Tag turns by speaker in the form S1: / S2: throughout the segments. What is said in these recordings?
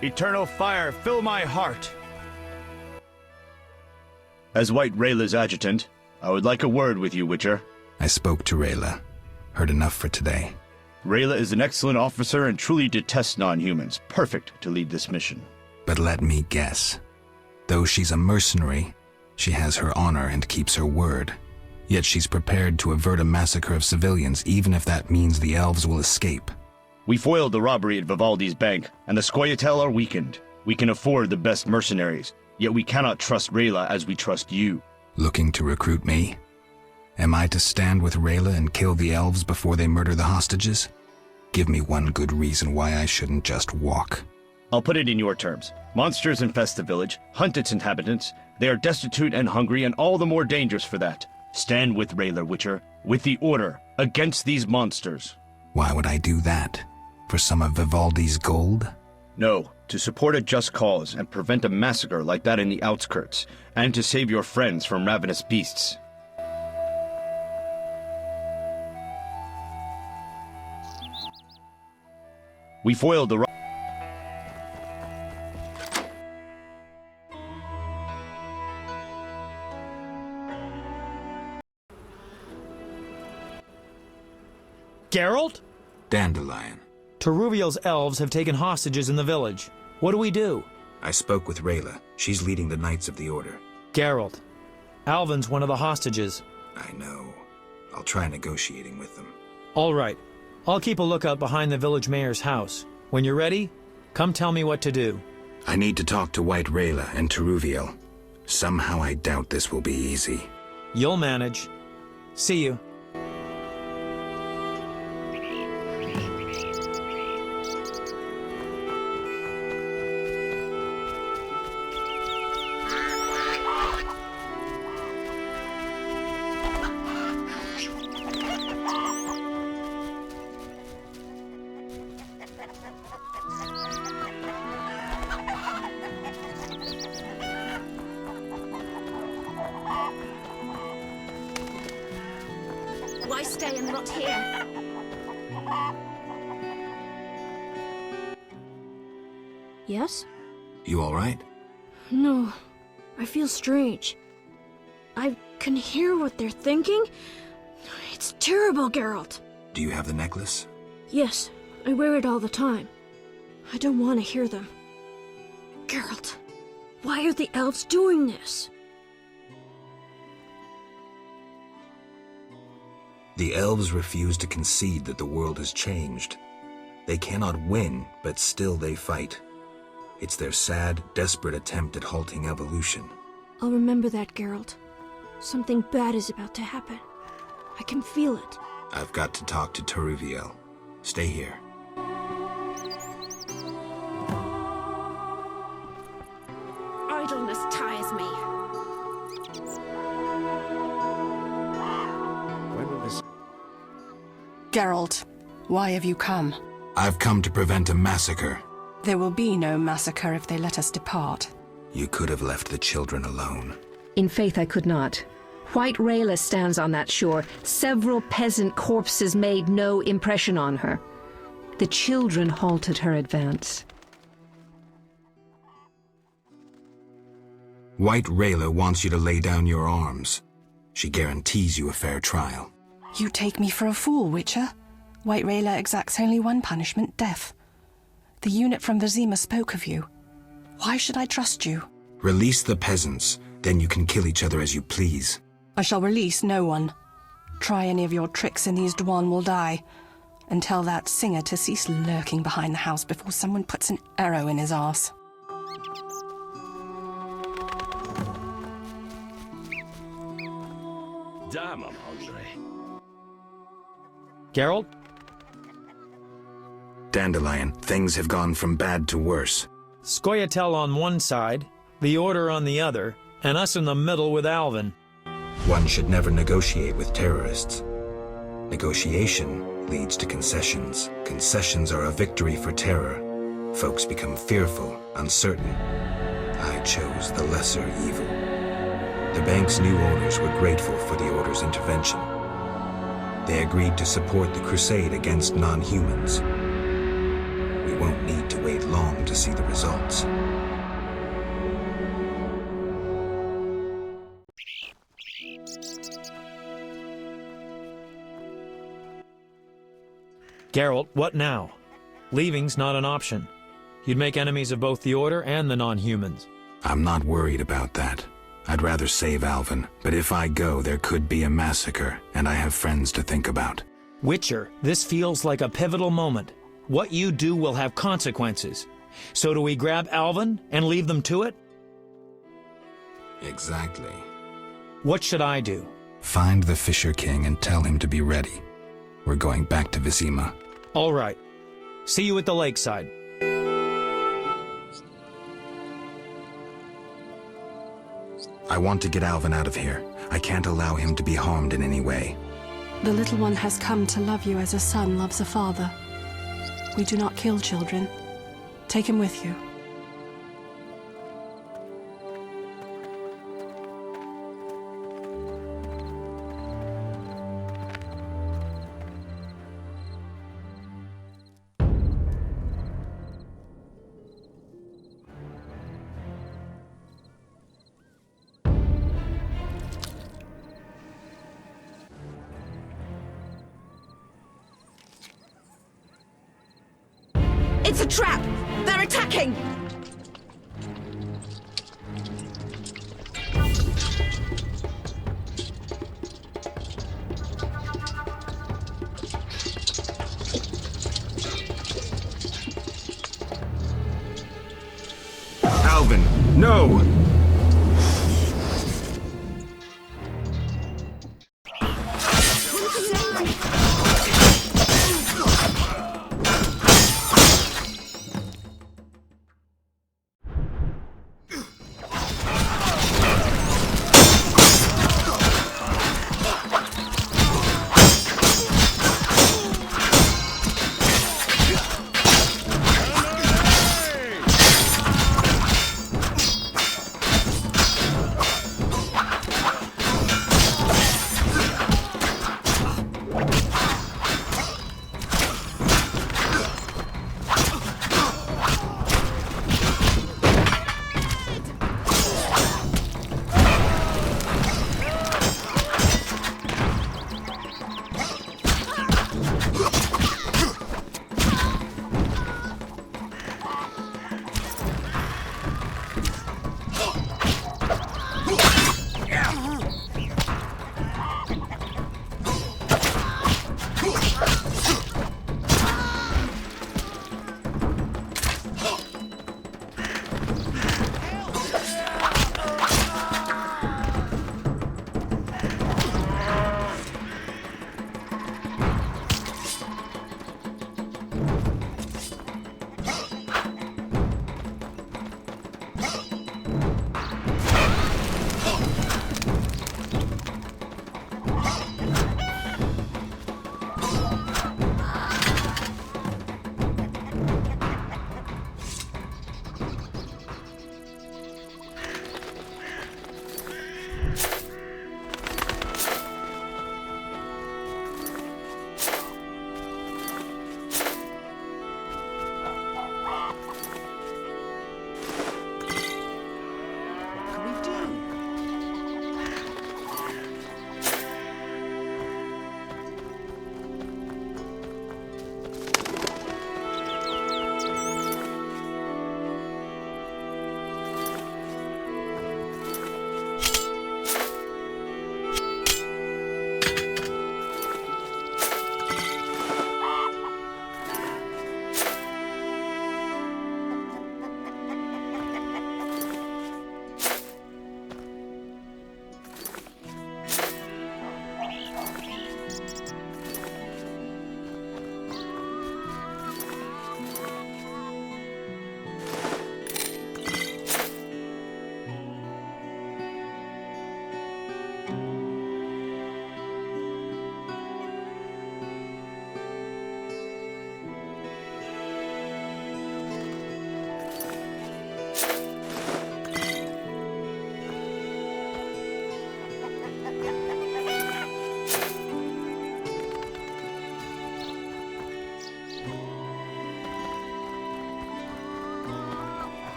S1: Eternal fire, fill my heart. As White Rayla's adjutant, I would like a word with you, Witcher.
S2: I spoke to Rayla. Heard enough for today.
S1: Rayla is an excellent officer and truly detests non-humans. Perfect to lead this mission.
S2: But let me guess. Though she's a mercenary, she has her honor and keeps her word. Yet she's prepared to avert a massacre of civilians, even if that means the elves will escape.
S1: We foiled the robbery at Vivaldi's bank, and the Scoia'tael are weakened. We can afford the best mercenaries, yet we cannot trust Rayla as we trust you.
S2: Looking to recruit me? Am I to stand with Rayla and kill the elves before they murder the hostages? Give me one good reason why I shouldn't just walk.
S1: I'll put it in your terms. Monsters infest the village, hunt its inhabitants. They are destitute and hungry, and all the more dangerous for that. Stand with Rayla, Witcher, with the Order, against these monsters.
S2: Why would I do that? For some of Vivaldi's gold?
S1: No, to support a just cause and prevent a massacre like that in the outskirts, and to save your friends from ravenous beasts. We foiled the
S3: Geralt?
S2: Dandelion.
S3: Teruviel's elves have taken hostages in the village. What do we do?
S2: I spoke with Rayla. She's leading the Knights of the Order.
S3: Geralt, Alvin's one of the hostages.
S2: I know. I'll try negotiating with them.
S3: All right. I'll keep a lookout behind the village mayor's house. When you're ready, come tell me what to do.
S2: I need to talk to White Rayla and Teruviel. Somehow I doubt this will be easy.
S3: You'll manage. See you.
S4: Why stay and rot here?
S5: Yes?
S2: You all right?
S5: No, I feel strange. I can hear what they're thinking. It's terrible, Geralt.
S2: Do you have the necklace?
S5: Yes, I wear it all the time. I don't want to hear them. Geralt, why are the elves doing this?
S2: The elves refuse to concede that the world has changed. They cannot win, but still they fight. It's their sad, desperate attempt at halting evolution.
S5: I'll remember that, Geralt. Something bad is about to happen. I can feel it.
S2: I've got to talk to Teruviel. Stay here.
S4: Idleness tires me.
S6: Geralt, why have you come?
S2: I've come to prevent a massacre.
S6: There will be no massacre if they let us depart.
S2: You could have left the children alone.
S7: In faith I could not. White Rayla stands on that shore. Several peasant corpses made no impression on her. The children halted her advance.
S2: White Rayla wants you to lay down your arms. She guarantees you a fair trial.
S6: You take me for a fool, Witcher. White Rayla exacts only one punishment, death. The unit from Vizima spoke of you. Why should I trust you?
S2: Release the peasants, then you can kill each other as you please.
S6: I shall release no one. Try any of your tricks and these Dwan will die. And tell that singer to cease lurking behind the house before someone puts an arrow in his arse.
S8: Damn, I'm hungry.
S3: Geralt?
S2: Dandelion, things have gone from bad to worse.
S3: Scoia'tael on one side, the Order on the other, and us in the middle with Alvin.
S2: One should never negotiate with terrorists. Negotiation leads to concessions. Concessions are a victory for terror. Folks become fearful, uncertain. I chose the lesser evil. The bank's new owners were grateful for the Order's intervention. They agreed to support the crusade against non-humans. We won't need to wait long to see the results.
S3: Geralt, what now? Leaving's not an option. You'd make enemies of both the Order and the non-humans.
S2: I'm not worried about that. I'd rather save Alvin, but if I go, there could be a massacre, and I have friends to think about.
S3: Witcher, this feels like a pivotal moment. What you do will have consequences. So do we grab Alvin and leave them to it?
S2: Exactly.
S3: What should I do?
S2: Find the Fisher King and tell him to be ready. We're going back to Vizima.
S3: All right. See you at the lakeside.
S2: I want to get Alvin out of here. I can't allow him to be harmed in any way.
S6: The little one has come to love you as a son loves a father. We do not kill children. Take him with you.
S4: It's a trap! They're attacking!
S2: Alvin, no!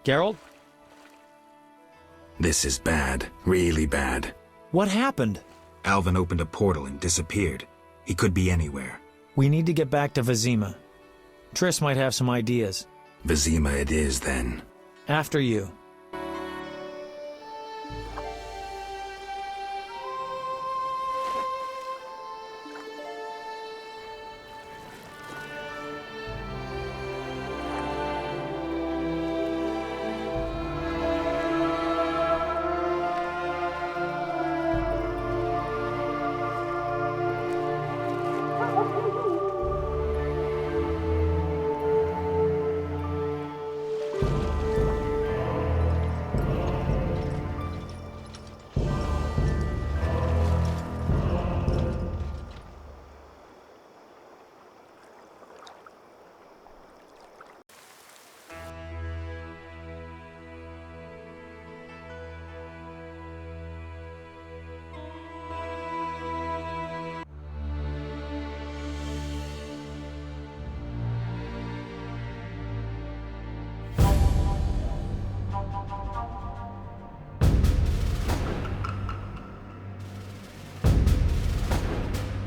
S3: Geralt?
S2: This is bad. Really bad.
S3: What happened?
S2: Alvin opened a portal and disappeared. He could be anywhere.
S3: We need to get back to Vizima. Triss might have some ideas.
S2: Vizima it is, then.
S3: After you.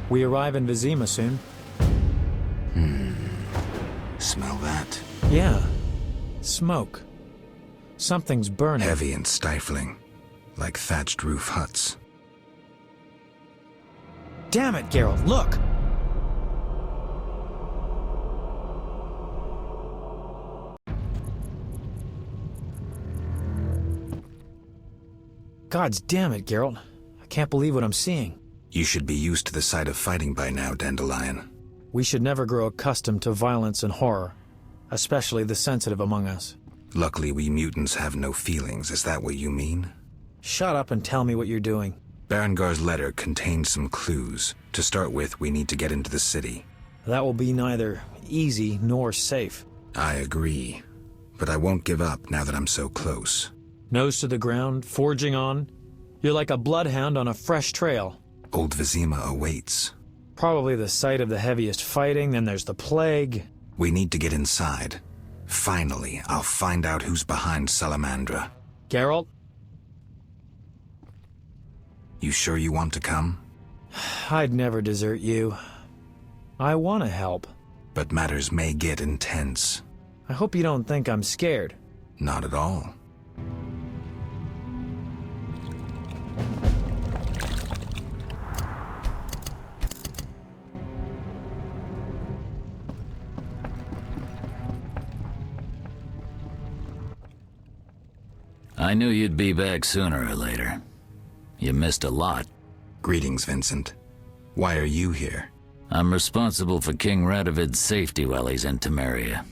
S3: We arrive in Vizima soon.
S2: Smell that?
S3: Yeah. Smoke. Something's burning.
S2: Heavy and stifling. Like thatched roof huts.
S3: Damn it, Geralt, look! Gods damn it, Geralt. I can't believe what I'm seeing.
S2: You should be used to the sight of fighting by now, Dandelion.
S3: We should never grow accustomed to violence and horror, especially the sensitive among us.
S2: Luckily, we mutants have no feelings. Is that what you mean?
S3: Shut up and tell me what you're doing.
S2: Berengar's letter contained some clues. To start with, we need to get into the city.
S3: That will be neither easy nor safe.
S2: I agree. But I won't give up now that I'm so close.
S3: Nose to the ground, forging on. You're like a bloodhound on a fresh trail.
S2: Old Vizima awaits.
S3: Probably the site of the heaviest fighting, then there's the plague.
S2: We need to get inside. Finally, I'll find out who's behind Salamandra.
S3: Geralt?
S2: You sure you want to come?
S3: I'd never desert you. I want to help.
S2: But matters may get intense.
S3: I hope you don't think I'm scared.
S2: Not at all.
S8: I knew you'd be back sooner or later. You missed a lot.
S2: Greetings, Vincent. Why are you here?
S8: I'm responsible for King Radovid's safety while he's in Temeria.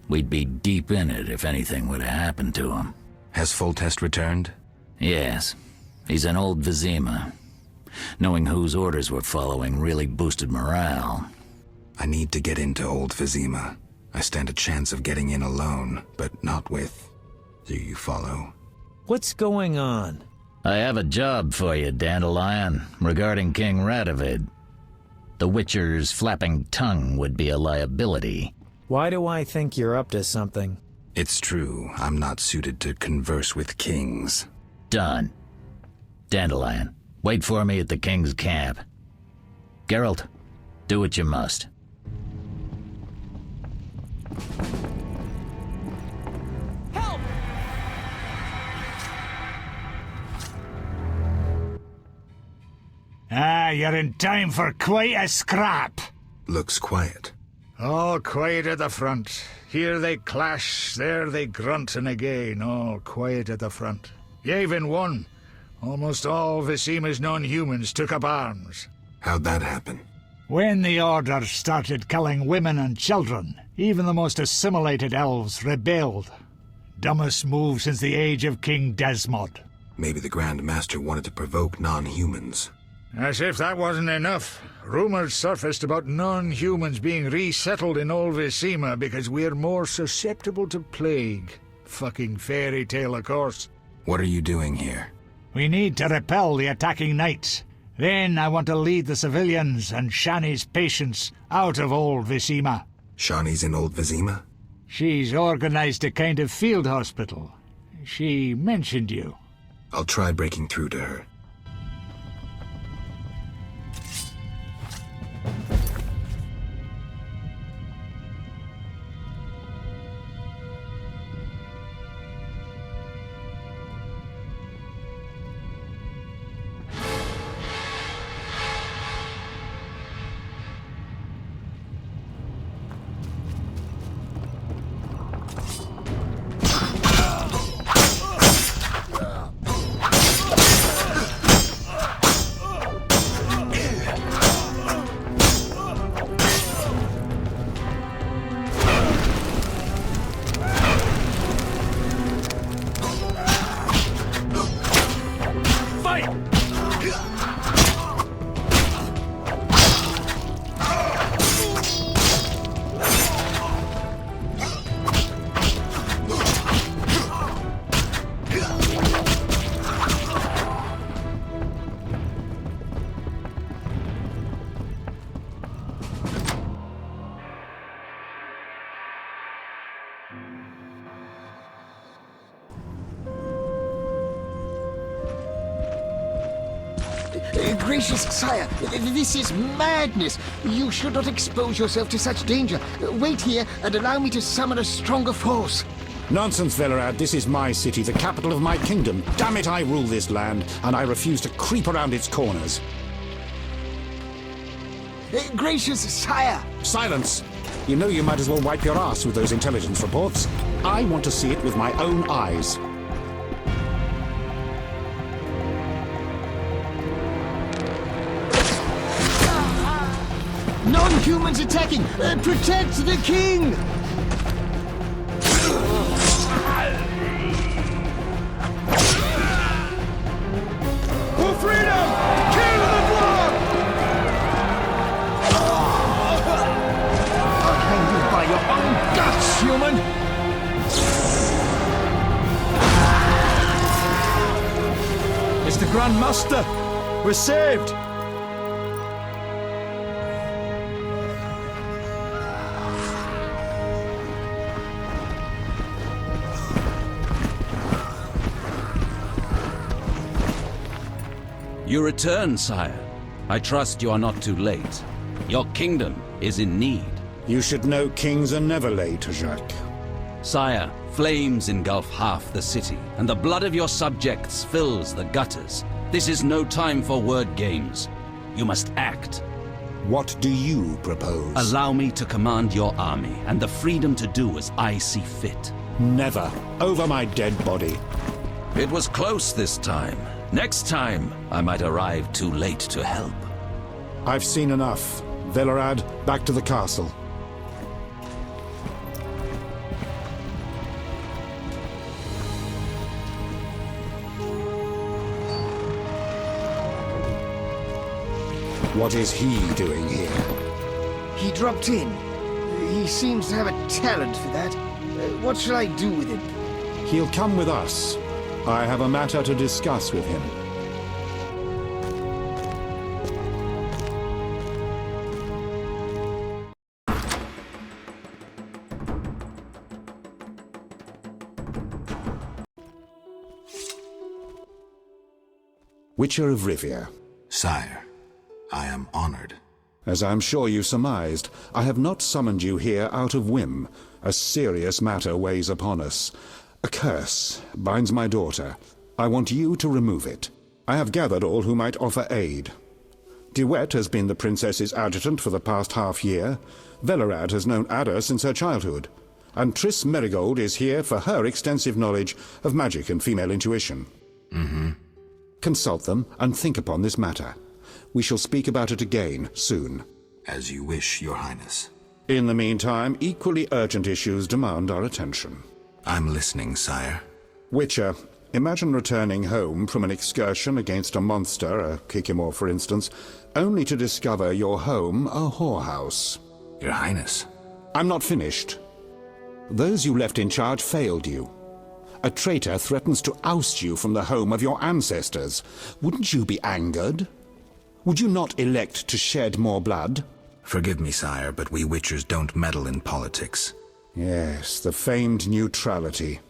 S8: We'd be deep in it if anything would have happened to him.
S2: Has Foltest returned?
S8: Yes. He's in Old Vizima. Knowing whose orders we're following really boosted morale.
S2: I need to get into Old Vizima. I stand a chance of getting in alone, but not with... Do you follow?
S3: What's going on?
S8: I have a job for you, Dandelion, regarding King Radovid. The Witcher's flapping tongue would be a liability.
S3: Why do I think you're up to something?
S2: It's true, I'm not suited to converse with kings.
S8: Done. Dandelion, wait for me at the King's camp. Geralt, do what you must.
S9: Ah, you're in time for quite a scrap.
S2: Looks quiet.
S9: All quiet at the front. Here they clash, there they grunt, and again, all quiet at the front. Yevon won. Almost all Vizima's non-humans took up arms.
S2: How'd that happen?
S9: When the Order started killing women and children, even the most assimilated elves rebelled. Dumbest move since the age of King Desmod.
S2: Maybe the Grand Master wanted to provoke non-humans.
S9: As if that wasn't enough, rumors surfaced about non-humans being resettled in Old Vizima because we're more susceptible to plague. Fucking fairy tale, of course.
S2: What are you doing here?
S9: We need to repel the attacking knights. Then I want to lead the civilians and Shani's patients out of Old Vizima.
S2: Shawnee's in Old Vizima?
S9: She's organized a kind of field hospital. She mentioned you.
S2: I'll try breaking through to her.
S10: Gracious sire, this is madness. You should not expose yourself to such danger. Wait here and allow me to summon a stronger force.
S11: Nonsense, Velerad. This is my city, the capital of my kingdom. Damn it, I rule this land, and I refuse to creep around its corners.
S10: Gracious sire!
S11: Silence! You know you might as well wipe your ass with those intelligence reports. I want to see it with my own eyes.
S10: Non-humans attacking! Protect the king!
S9: For freedom! Kill the dwarf!
S10: I'll hang you by your own guts, human!
S3: It's the Grand Master! We're saved!
S12: You return, sire. I trust you are not too late. Your kingdom is in need.
S11: You should know kings are never late, Jacques.
S12: Sire, flames engulf half the city, and the blood of your subjects fills the gutters. This is no time for word games. You must act.
S11: What do you propose?
S12: Allow me to command your army, and the freedom to do as I see fit.
S11: Never. Over my dead body.
S12: It was close this time. Next time, I might arrive too late to help.
S11: I've seen enough. Velerad, back to the castle. What is he doing here?
S10: He dropped in. He seems to have a talent for that. What shall I do with him?
S11: He'll come with us. I have a matter to discuss with him. Witcher of Rivia.
S2: Sire, I am honored.
S11: As I'm sure you surmised, I have not summoned you here out of whim. A serious matter weighs upon us. A curse binds my daughter. I want you to remove it. I have gathered all who might offer aid. DeWitt has been the princess's adjutant for the past half-year. Velerad has known Ada since her childhood. And Triss Merigold is here for her extensive knowledge of magic and female intuition. Consult them and think upon this matter. We shall speak about it again soon.
S2: As you wish, Your Highness.
S11: In the meantime, equally urgent issues demand our attention.
S2: I'm listening, sire.
S11: Witcher, imagine returning home from an excursion against a monster, a Kikimor for instance, only to discover your home a whorehouse.
S2: Your Highness.
S11: I'm not finished. Those you left in charge failed you. A traitor threatens to oust you from the home of your ancestors. Wouldn't you be angered? Would you not elect to shed more blood?
S2: Forgive me, sire, but we Witchers don't meddle in politics.
S11: Yes, the famed neutrality.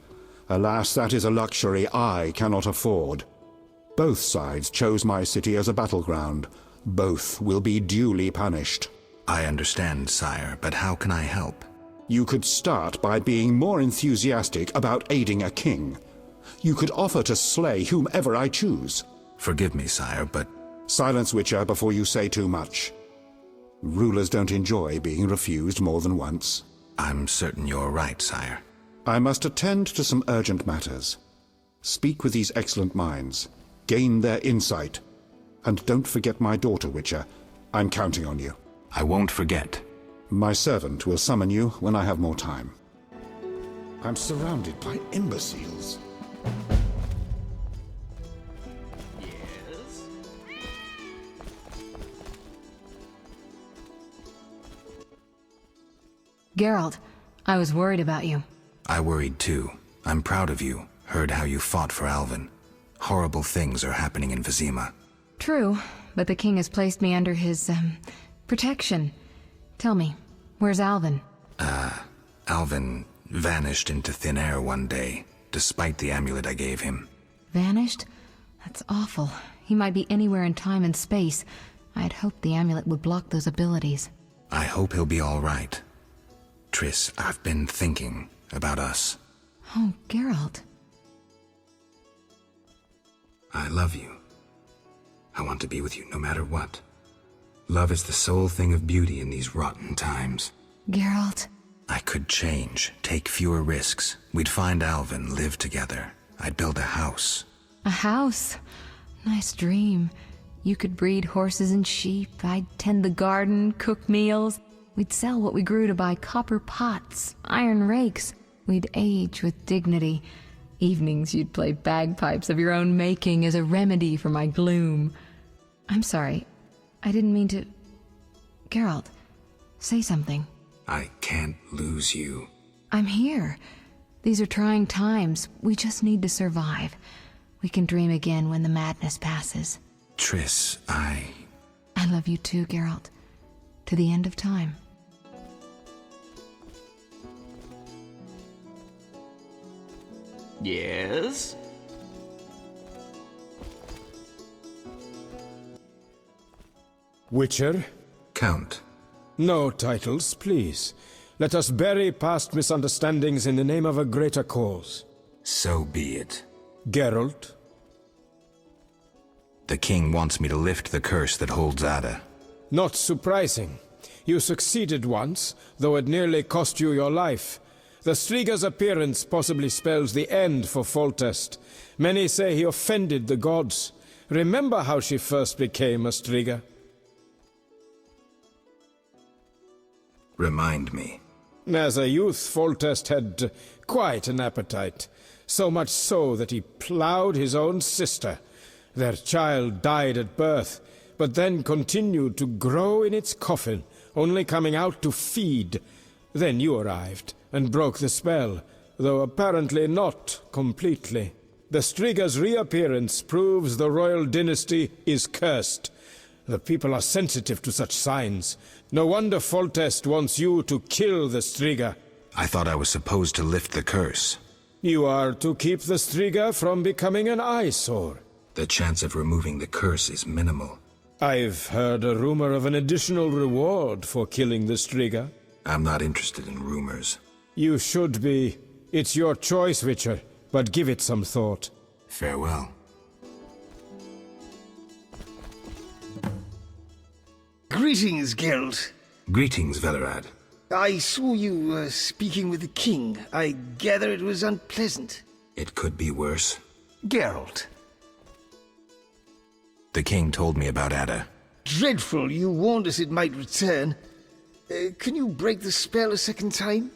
S11: Alas, that is a luxury I cannot afford. Both sides chose my city as a battleground. Both will be duly punished.
S2: I understand, sire, but how can I help?
S11: You could start by being more enthusiastic about aiding a king. You could offer to slay whomever I choose.
S2: Forgive me, sire, but...
S11: Silence, Witcher, before you say too much. Rulers don't enjoy being refused more than once.
S2: I'm certain you're right, sire.
S11: I must attend to some urgent matters. Speak with these excellent minds. Gain their insight. And don't forget my daughter, Witcher. I'm counting on you.
S2: I won't forget.
S11: My servant will summon you when I have more time. I'm surrounded by imbeciles.
S13: Geralt, I was worried about you.
S2: I worried too. I'm proud of you. Heard how you fought for Alvin. Horrible things are happening in Vizima.
S13: True, but the king has placed me under his, protection. Tell me, where's Alvin?
S2: Alvin vanished into thin air one day, despite the amulet I gave him.
S13: Vanished? That's awful. He might be anywhere in time and space. I had hoped the amulet would block those abilities.
S2: I hope he'll be all right. Triss, I've been thinking about us.
S13: Oh, Geralt.
S2: I love you. I want to be with you no matter what. Love is the sole thing of beauty in these rotten times.
S13: Geralt.
S2: I could change, take fewer risks. We'd find Alvin, live together. I'd build a house.
S13: A house? Nice dream. You could breed horses and sheep. I'd tend the garden, cook meals. We'd sell what we grew to buy copper pots, iron rakes. We'd age with dignity. Evenings you'd play bagpipes of your own making as a remedy for my gloom. I'm sorry. I didn't mean to... Geralt, say something.
S2: I can't lose you.
S13: I'm here. These are trying times. We just need to survive. We can dream again when the madness passes.
S2: Triss, I
S13: love you too, Geralt. To the end of time.
S14: Yes?
S15: Witcher?
S2: Count.
S15: No titles, please. Let us bury past misunderstandings in the name of a greater cause.
S2: So be it.
S15: Geralt?
S2: The king wants me to lift the curse that holds Ada.
S15: Not surprising. You succeeded once, though it nearly cost you your life. The Striga's appearance possibly spells the end for Foltest. Many say he offended the gods. Remember how she first became a Striga?
S2: Remind me.
S15: As a youth, Foltest had quite an appetite. So much so that he ploughed his own sister. Their child died at birth, but then continued to grow in its coffin, only coming out to feed. Then you arrived, and broke the spell, though apparently not completely. The Striga's reappearance proves the royal dynasty is cursed. The people are sensitive to such signs. No wonder Foltest wants you to kill the Striga.
S2: I thought I was supposed to lift the curse.
S15: You are to keep the Striga from becoming an eyesore.
S2: The chance of removing the curse is minimal.
S15: I've heard a rumor of an additional reward for killing the Striga.
S2: I'm not interested in rumors.
S15: You should be. It's your choice, Witcher, but give it some thought.
S2: Farewell.
S10: Greetings, Geralt.
S2: Greetings, Velerad.
S10: I saw you speaking with the king. I gather it was unpleasant.
S2: It could be worse.
S10: Geralt.
S2: The king told me about Ada.
S10: Dreadful, you warned us it might return. Can you break the spell a second time?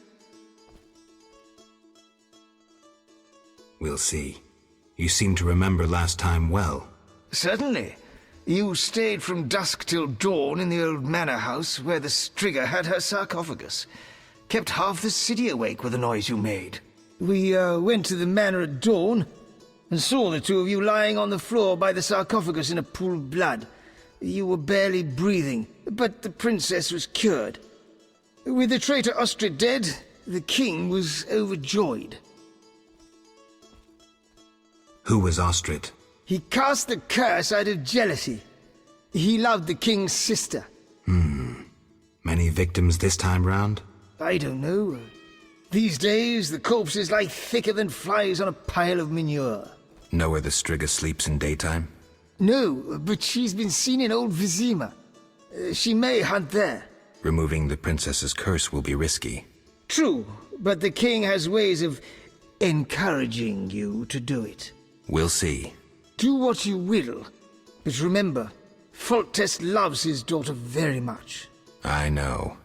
S2: We'll see. You seem to remember last time well.
S10: Certainly. You stayed from dusk till dawn in the old manor house where the Striga had her sarcophagus. Kept half the city awake with the noise you made. We went to the manor at dawn and saw the two of you lying on the floor by the sarcophagus in a pool of blood. You were barely breathing, but the princess was cured. With the traitor Ostrid dead, the king was overjoyed.
S2: Who was Ostrit?
S10: He cast the curse out of jealousy. He loved the king's sister.
S2: Many victims this time round?
S10: I don't know. These days, the corpses lie thicker than flies on a pile of manure.
S2: Know where the Striga sleeps in daytime?
S10: No, but she's been seen in Old Vizima. She may hunt there.
S2: Removing the princess's curse will be risky.
S10: True, but the king has ways of encouraging you to do it.
S2: We'll see.
S10: Do what you will, but remember, Foltest loves his daughter very much.
S2: I know.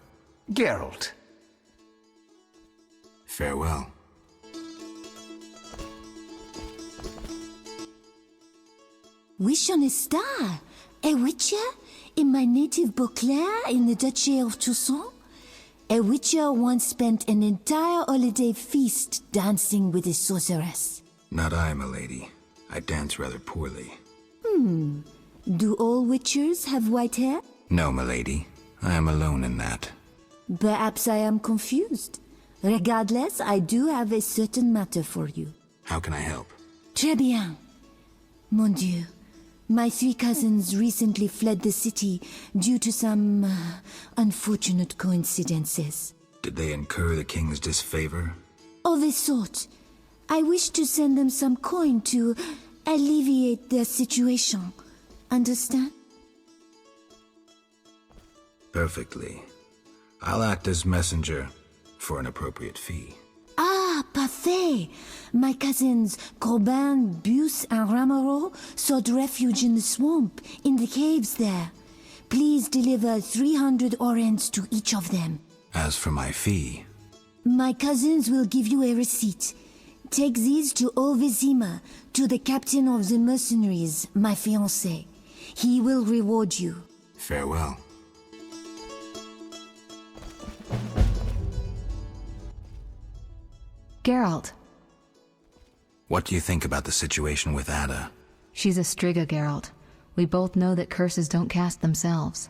S10: Geralt.
S2: Farewell.
S14: Wish on a star? A witcher? In my native Beauclair, in the Duchy of Toussaint? A witcher once spent an entire holiday feast dancing with a sorceress.
S2: Not I, milady. I dance rather poorly.
S14: Do all witchers have white hair?
S2: No, milady. I am alone in that.
S14: Perhaps I am confused. Regardless, I do have a certain matter for you.
S2: How can I help?
S14: Très bien. Mon Dieu. My 3 cousins recently fled the city due to some unfortunate coincidences.
S2: Did they incur the king's disfavor?
S14: Of a sort. I wish to send them some coin to alleviate their situation. Understand?
S2: Perfectly. I'll act as messenger for an appropriate fee.
S14: Ah, parfait! My cousins Corbin, Buse, and Ramiro sought refuge in the swamp, in the caves there. Please deliver 300 orens to each of them.
S2: As for my fee...
S14: My cousins will give you a receipt. Take these to Ovizima, to the captain of the mercenaries, my fiancé. He will reward you.
S2: Farewell.
S13: Geralt.
S2: What do you think about the situation with Ada?
S13: She's a Striga, Geralt. We both know that curses don't cast themselves.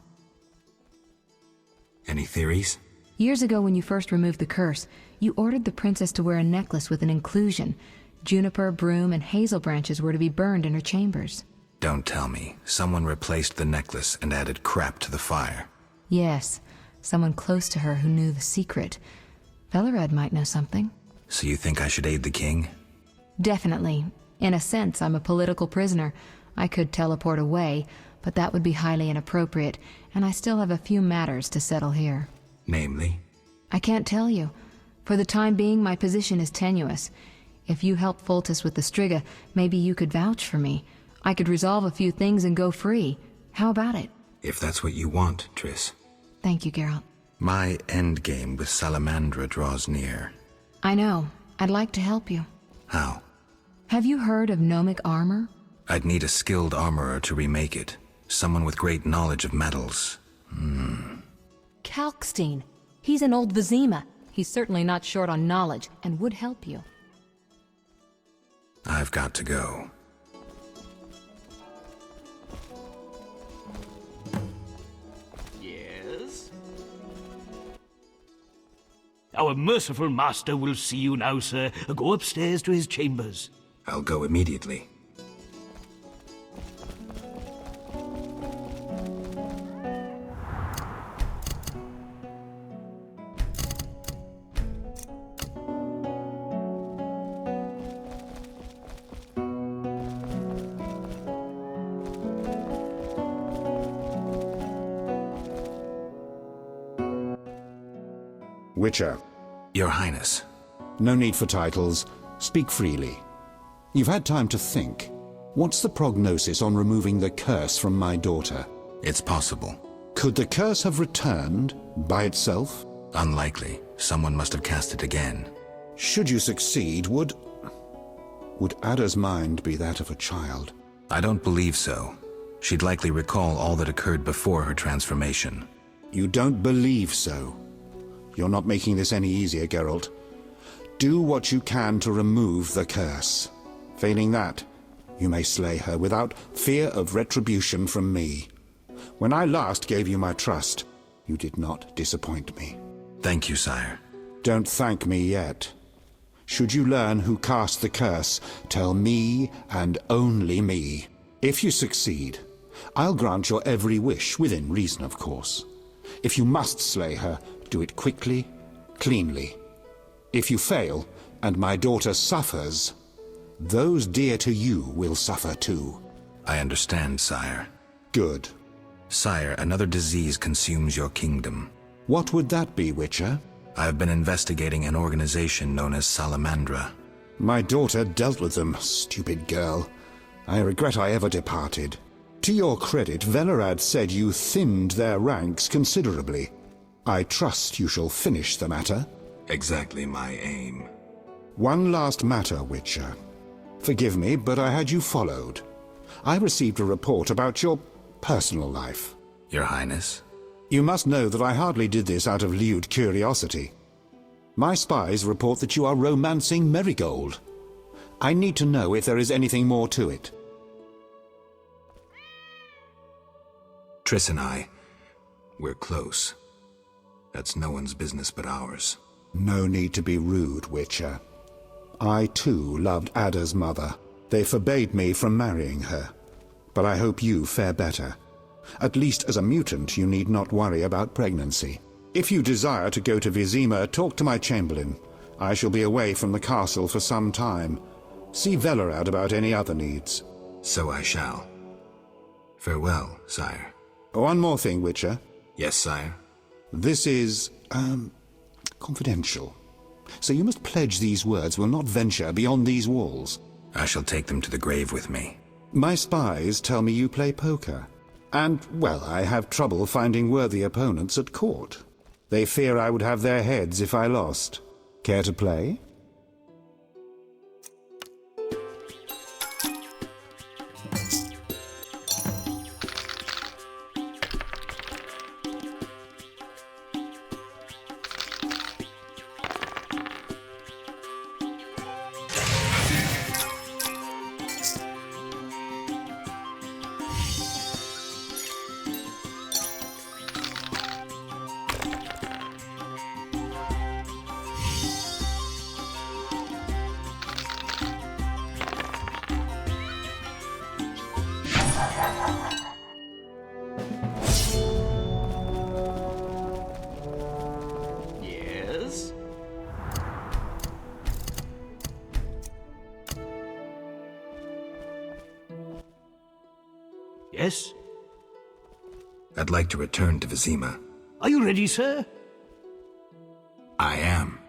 S2: Any theories?
S13: Years ago when you first removed the curse, you ordered the princess to wear a necklace with an inclusion. Juniper, broom, and hazel branches were to be burned in her chambers.
S2: Don't tell me. Someone replaced the necklace and added crap to the fire.
S13: Yes, someone close to her who knew the secret. Velared might know something.
S2: So you think I should aid the king?
S13: Definitely. In a sense, I'm a political prisoner. I could teleport away, but that would be highly inappropriate, and I still have a few matters to settle here.
S2: Namely?
S13: I can't tell you. For the time being, my position is tenuous. If you help Foltest with the Striga, maybe you could vouch for me. I could resolve a few things and go free. How about it?
S2: If that's what you want, Triss.
S13: Thank you, Geralt.
S2: My endgame with Salamandra draws near.
S13: I know. I'd like to help you.
S2: How?
S13: Have you heard of gnomic armor?
S2: I'd need a skilled armorer to remake it. Someone with great knowledge of metals.
S13: Kalkstein. He's in Old Vizima. He's certainly not short on knowledge and would help you.
S2: I've got to go.
S16: Yes? Our merciful master will see you now, sir. Go upstairs to his chambers.
S2: I'll go immediately.
S11: Witcher.
S2: Your Highness.
S11: No need for titles. Speak freely. You've had time to think. What's the prognosis on removing the curse from my daughter?
S2: It's possible.
S11: Could the curse have returned by itself?
S2: Unlikely. Someone must have cast it again.
S11: Should you succeed, would Ada's mind be that of a child?
S2: I don't believe so. She'd likely recall all that occurred before her transformation.
S11: You don't believe so? You're not making this any easier, Geralt. Do what you can to remove the curse. Failing that, you may slay her without fear of retribution from me. When I last gave you my trust, you did not disappoint me.
S2: Thank you, sire.
S11: Don't thank me yet. Should you learn who cast the curse, tell me and only me. If you succeed, I'll grant your every wish, within reason, of course. If you must slay her, do it quickly, cleanly. If you fail, and my daughter suffers, those dear to you will suffer too.
S2: I understand, sire.
S11: Good.
S2: Sire, another disease consumes your kingdom.
S11: What would that be, Witcher?
S2: I have been investigating an organization known as Salamandra.
S11: My daughter dealt with them, stupid girl. I regret I ever departed. To your credit, Velerad said you thinned their ranks considerably. I trust you shall finish the matter.
S2: Exactly my aim.
S11: One last matter, Witcher. Forgive me, but I had you followed. I received a report about your personal life.
S2: Your Highness?
S11: You must know that I hardly did this out of lewd curiosity. My spies report that you are romancing Marigold. I need to know if there is anything more to it.
S2: Triss and I, we're close. That's no one's business but ours.
S11: No need to be rude, Witcher. I, too, loved Ada's mother. They forbade me from marrying her. But I hope you fare better. At least as a mutant, you need not worry about pregnancy. If you desire to go to Vizima, talk to my chamberlain. I shall be away from the castle for some time. See Velerad about any other needs.
S2: So I shall. Farewell, sire.
S11: One more thing, Witcher.
S2: Yes, sire.
S11: This is, confidential. So you must pledge these words will not venture beyond these walls.
S2: I shall take them to the grave with me.
S11: My spies tell me you play poker. And, well, I have trouble finding worthy opponents at court. They fear I would have their heads if I lost. Care to play?
S16: Yes? Yes?
S2: I'd like to return to Vizima.
S16: Are you ready, sir?
S2: I am.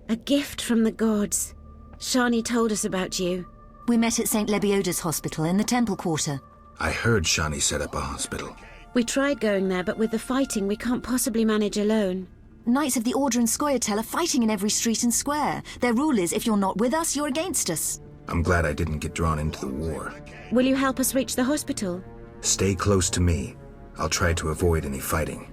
S17: A gift from the gods. Shani told us about you.
S14: We met at St. Lebioda's hospital in the Temple Quarter.
S2: I heard Shani set up a hospital.
S17: We tried going there, but with the fighting, we can't possibly manage alone.
S14: Knights of the Order and Scoia'tael are fighting in every street and square. Their rule is, if you're not with us, you're against us.
S2: I'm glad I didn't get drawn into the war.
S17: Will you help us reach the hospital?
S2: Stay close to me. I'll try to avoid any fighting.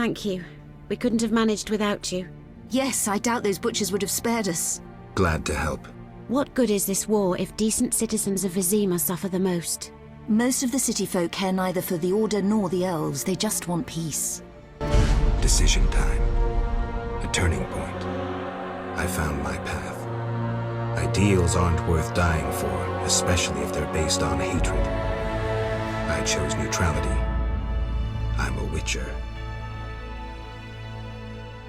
S17: thank you. We couldn't have managed without you.
S4: Yes, I doubt those butchers would have spared us.
S2: Glad to help.
S17: What good is this war if decent citizens of Vizima suffer the most?
S4: Most of the city folk care neither for the Order nor the elves. They just want peace.
S2: Decision time. A turning point. I found my path. Ideals aren't worth dying for, especially if they're based on hatred. I chose neutrality. I'm a Witcher.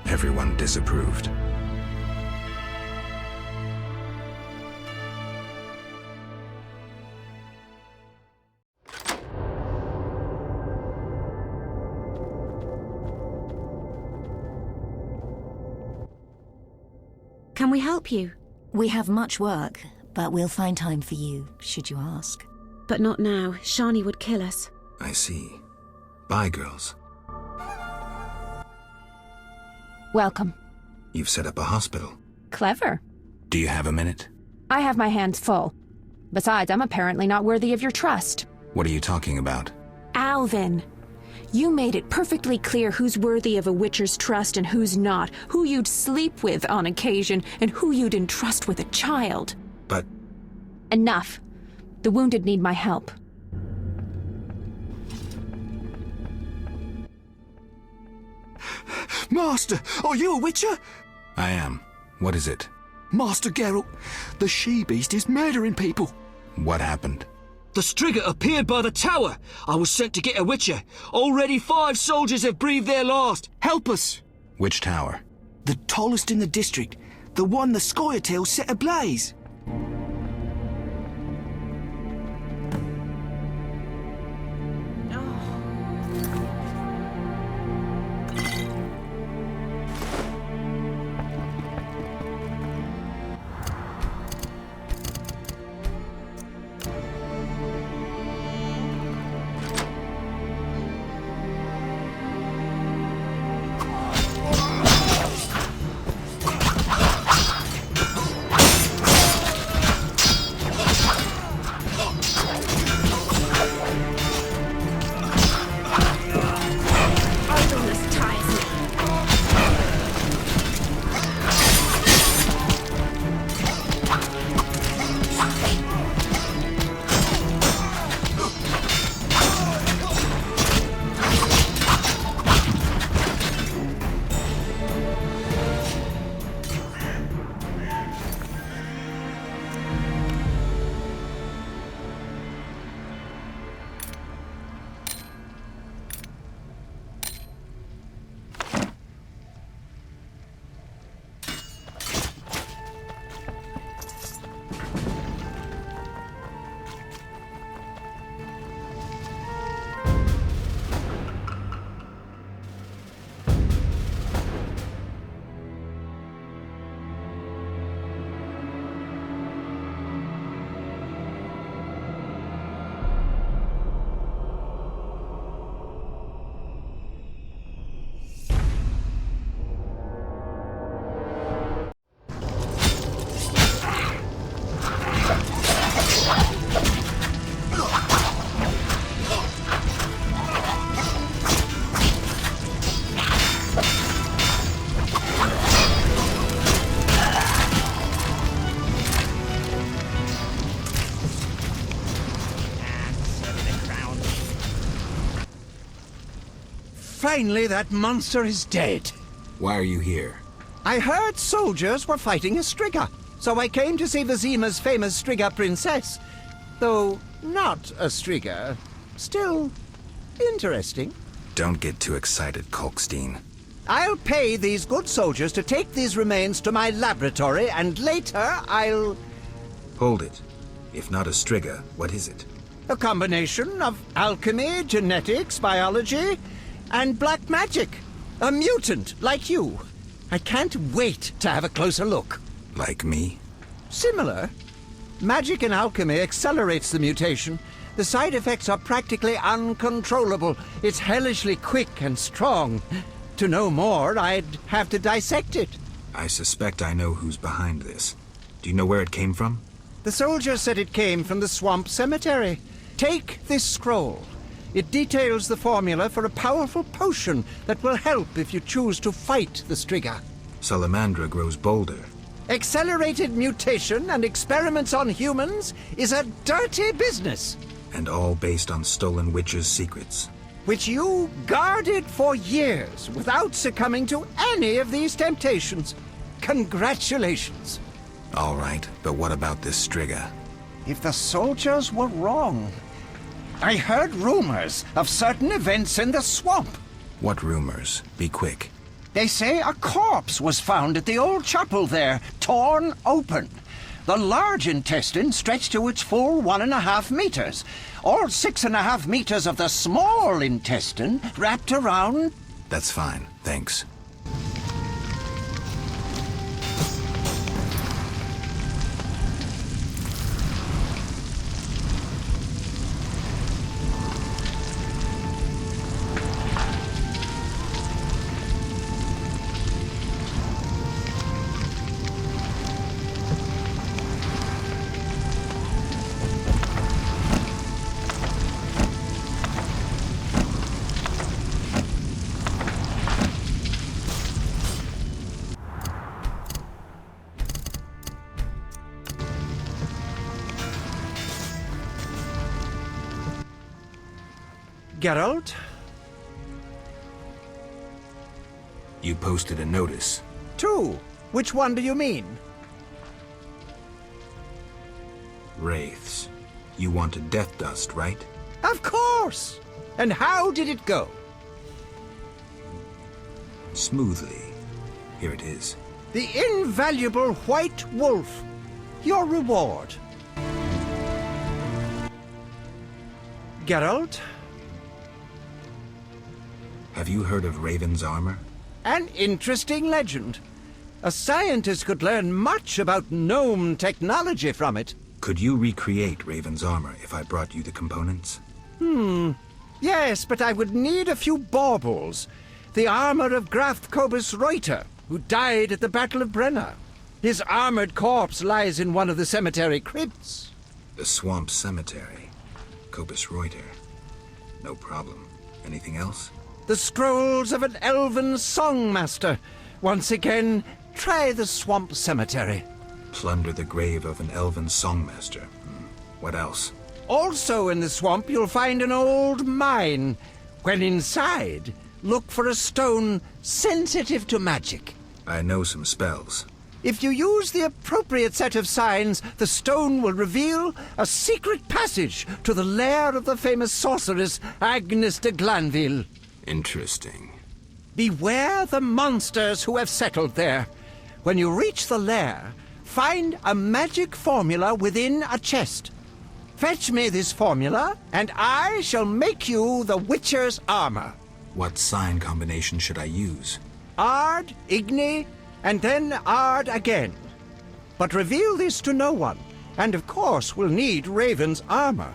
S2: Everyone disapproved.
S17: Can we help you?
S4: We have much work, but we'll find time for you, should you ask.
S17: But not now. Shani would kill us.
S2: I see. Bye, girls.
S18: Welcome.
S2: You've set up a hospital.
S18: Clever.
S2: Do you have a minute?
S18: I have my hands full. Besides, I'm apparently not worthy of your trust.
S2: What are you talking about?
S18: Alvin, you made it perfectly clear who's worthy of a Witcher's trust and who's not, who you'd sleep with on occasion, and who you'd entrust with a child.
S2: But...
S18: Enough. The wounded need my help.
S19: Master, are you a Witcher?
S2: I am. What is it?
S19: Master Geralt, the she-beast is murdering people.
S2: What happened?
S19: The Striga appeared by the tower. I was sent to get a Witcher. Already 5 soldiers have breathed their last. Help us.
S2: Which tower?
S19: The tallest in the district. The one the Scoia'tael set ablaze.
S20: Finally, that monster is dead.
S2: Why are you here?
S20: I heard soldiers were fighting a Striga, so I came to see Vizima's famous Striga princess. Though not a Striga, still interesting.
S2: Don't get too excited, Kolkstein.
S20: I'll pay these good soldiers to take these remains to my laboratory, and later I'll...
S2: Hold it. If not a Striga, what is it?
S20: A combination of alchemy, genetics, biology, and black magic. A mutant like you. I can't wait to have a closer look.
S2: Like me?
S20: Similar. Magic and alchemy accelerates the mutation. The side effects are practically uncontrollable. It's hellishly quick and strong. To know more, I'd have to dissect it.
S2: I suspect I know who's behind this. Do you know where it came from?
S20: The soldier said it came from the swamp cemetery. Take this scroll. It details the formula for a powerful potion that will help if you choose to fight the Striga.
S2: Salamandra grows bolder.
S20: Accelerated mutation and experiments on humans is a dirty business.
S2: And all based on stolen witches' secrets.
S20: Which you guarded for years without succumbing to any of these temptations. Congratulations.
S2: All right, but what about this Striga?
S20: If the soldiers were wrong, I heard rumors of certain events in the swamp.
S2: What rumors? Be quick.
S20: They say a corpse was found at the old chapel there, torn open. The large intestine stretched to its full 1.5 meters. All 6.5 meters of the small intestine wrapped around...
S2: That's fine, thanks.
S20: Geralt?
S2: You posted a notice.
S20: 2. Which one do you mean?
S2: Wraiths. You wanted death dust, right?
S20: Of course! And how did it go?
S2: Smoothly. Here it is.
S20: The invaluable White Wolf. Your reward. Geralt?
S2: Have you heard of Raven's armor?
S20: An interesting legend. A scientist could learn much about gnome technology from it.
S2: Could you recreate Raven's armor if I brought you the components?
S20: Yes, but I would need a few baubles. The armor of Graf Kobus Reuter, who died at the Battle of Brenna. His armored corpse lies in one of the cemetery crypts.
S2: The Swamp Cemetery. Kobus Reuter. No problem. Anything else?
S20: The scrolls of an elven songmaster. Once again, try the Swamp Cemetery.
S2: Plunder the grave of an elven songmaster. What else?
S20: Also in the swamp, you'll find an old mine. When inside, look for a stone sensitive to magic.
S2: I know some spells.
S20: If you use the appropriate set of signs, the stone will reveal a secret passage to the lair of the famous sorceress Agnes de Glanville.
S2: Interesting.
S20: Beware the monsters who have settled there. When you reach the lair, find a magic formula within a chest. Fetch me this formula, and I shall make you the Witcher's armor.
S2: What sign combination should I use?
S20: Ard, Igni, and then Ard again. But reveal this to no one, and of course we'll need Raven's armor.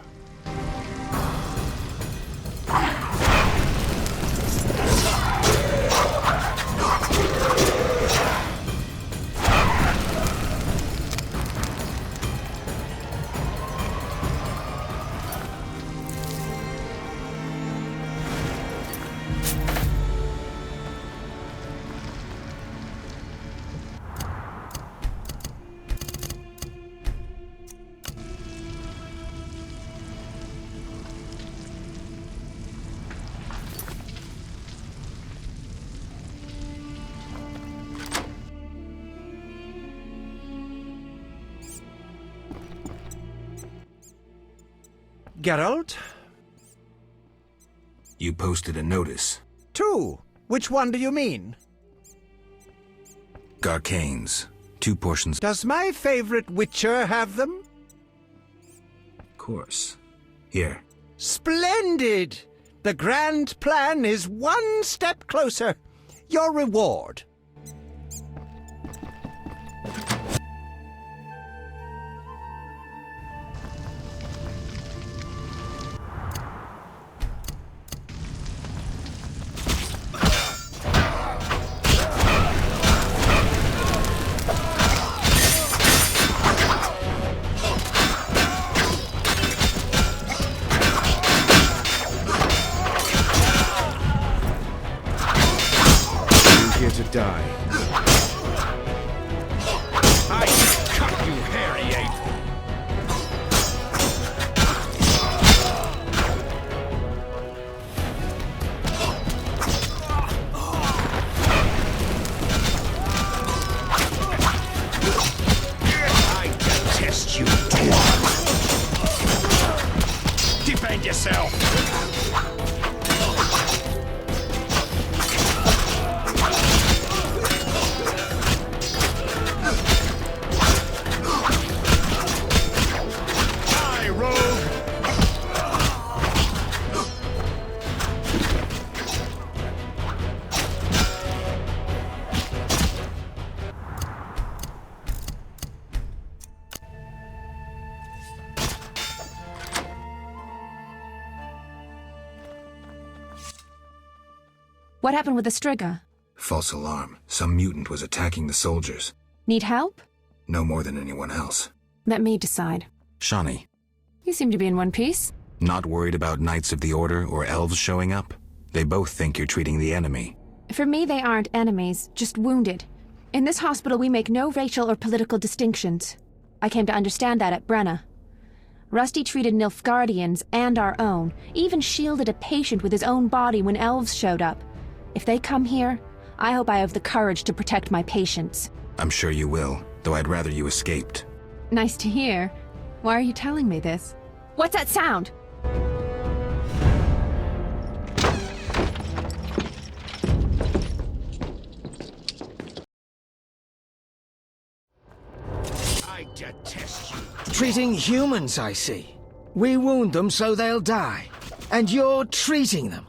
S20: Geralt?
S2: You posted a notice.
S20: 2. Which one do you mean?
S2: Garcanes. 2 portions.
S20: Does my favorite Witcher have them?
S2: Of course. Here.
S20: Splendid! The grand plan is one step closer. Your reward.
S9: I cut you, hairy ape! I detest you, dwarf! Defend yourself!
S18: What happened with the Striga?
S2: False alarm. Some mutant was attacking the soldiers.
S18: Need help?
S2: No more than anyone else.
S18: Let me decide.
S2: Shawnee,
S18: You seem to be in one piece.
S2: not worried about Knights of the Order or elves showing up? They both think you're treating the enemy.
S18: For me, they aren't enemies, just wounded. In this hospital, we make no racial or political distinctions. I came to understand that at Brenna. Rusty treated Nilfgaardians and our own, even shielded a patient with his own body when elves showed up. If they come here, I hope I have the courage to protect my patients.
S2: I'm sure you will, though I'd rather you escaped.
S18: Nice to hear. Why are you telling me this? What's that sound?
S10: I detest you. Treating humans, I see. We wound them so they'll die. And you're treating them.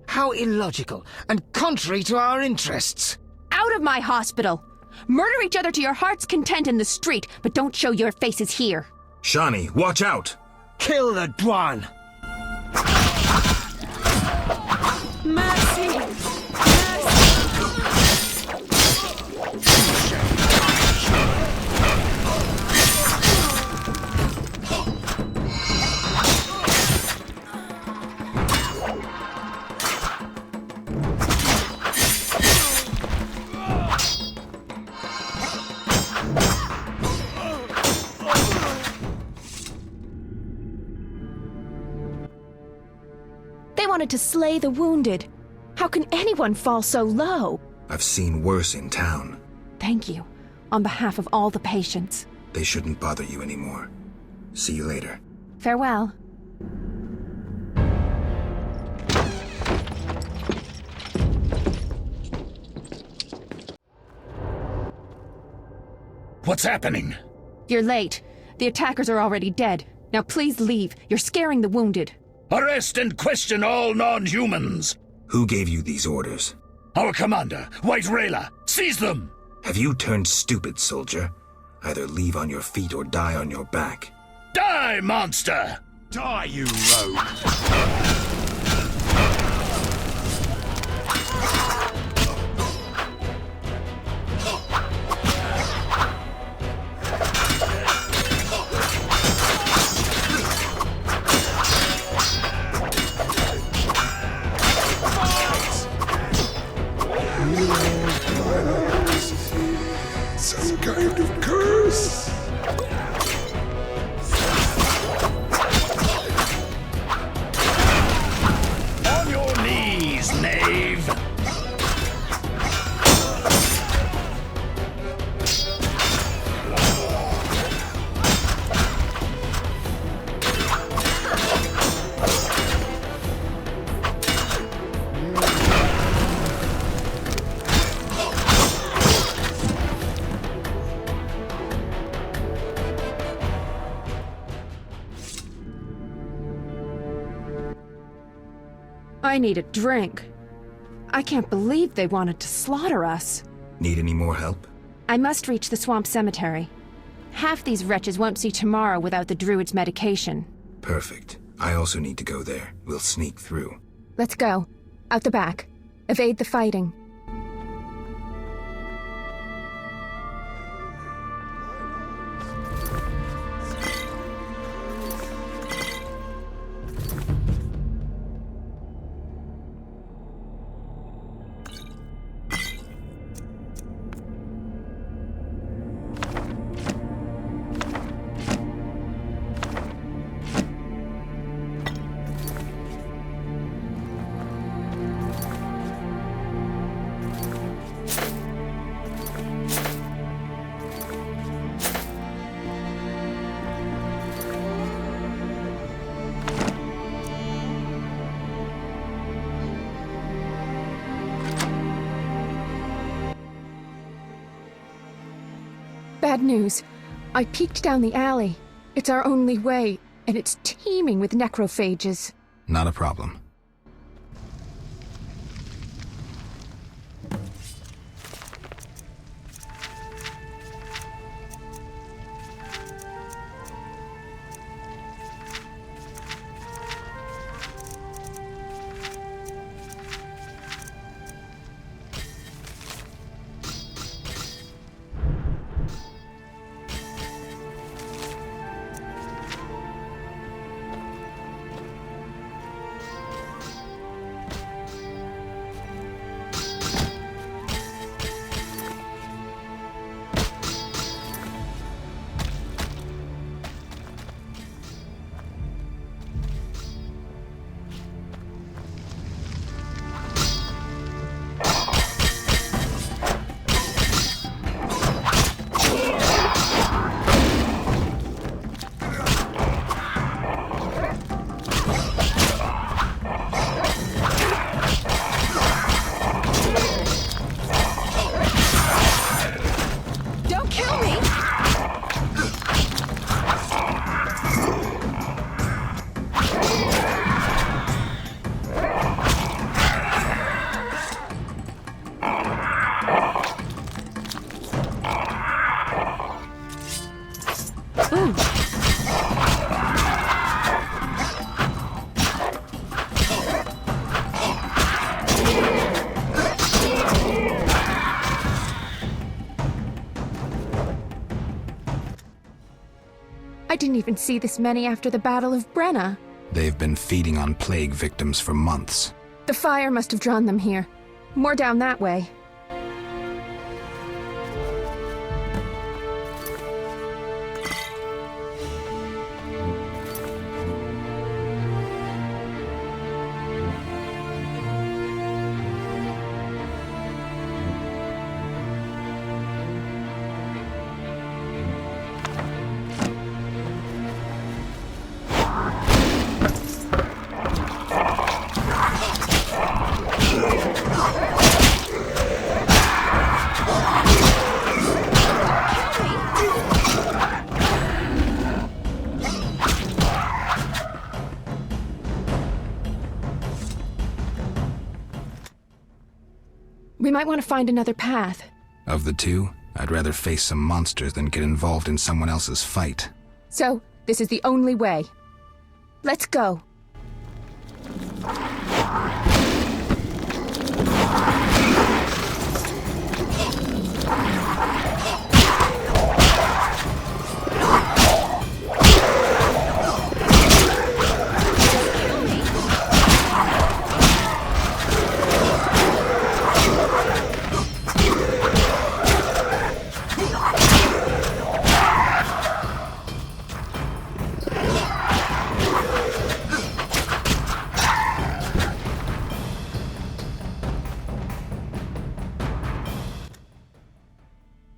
S10: How illogical and contrary to our interests.
S18: Out of my hospital! Murder each other to your heart's content in the street, but don't show your faces here.
S2: Shawnee, watch out!
S10: Kill the Dwan!
S18: Mercy! They wanted to slay the wounded. How can anyone fall so low?
S2: I've seen worse in town.
S18: Thank you, on behalf of all the patients.
S2: They shouldn't bother you anymore. See you later.
S18: Farewell.
S9: What's happening?
S18: You're late. The attackers are already dead. Now please leave. You're scaring the wounded.
S9: Arrest and question all non-humans!
S2: Who gave you these orders?
S9: Our commander, White Rayla. Seize them!
S2: Have you turned stupid, soldier? Either leave on your feet or die on your back.
S9: Die, monster! Die, you rogue!
S11: Some kind of curse.
S9: On your knees, knave!
S18: I need a drink. I can't believe they wanted to slaughter us.
S2: Need any more help?
S18: I must reach the swamp cemetery. Half these wretches won't see tomorrow without the druid's medication.
S2: Perfect. I also need to go there. We'll sneak through.
S18: Let's go. Out the back. Evade the fighting. Bad news. I peeked down the alley. It's our only way, and it's teeming with necrophages.
S2: Not a problem.
S18: I didn't even see this many after the Battle of Brenna.
S2: They've been feeding on plague victims for months.
S18: The fire must have drawn them here. More down that way. We might want to find another path.
S2: Of the two, I'd rather face some monsters than get involved in someone else's fight.
S18: So, this is the only way. Let's go.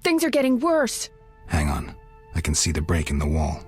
S18: Things are getting worse.
S2: Hang on. I can see the break in the wall.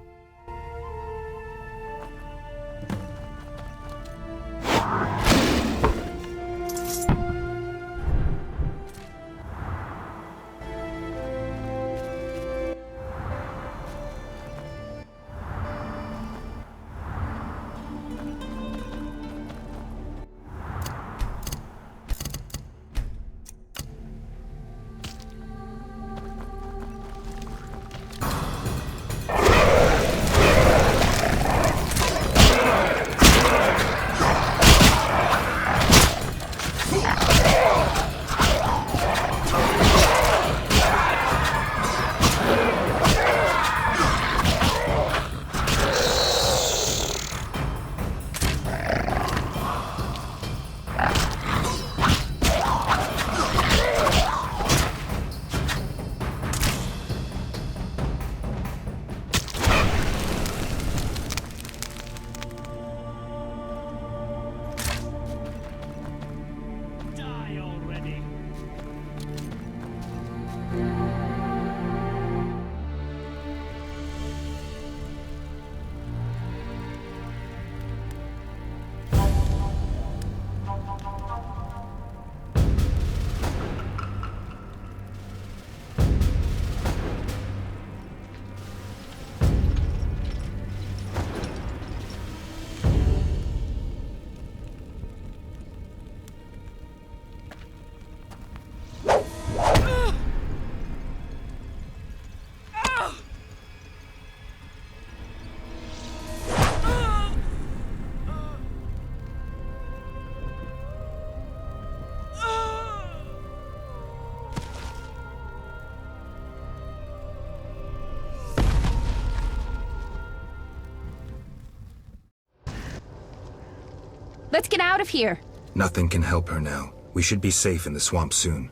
S18: Let's get out of here.
S2: Nothing can help her now. We should be safe in the swamp soon.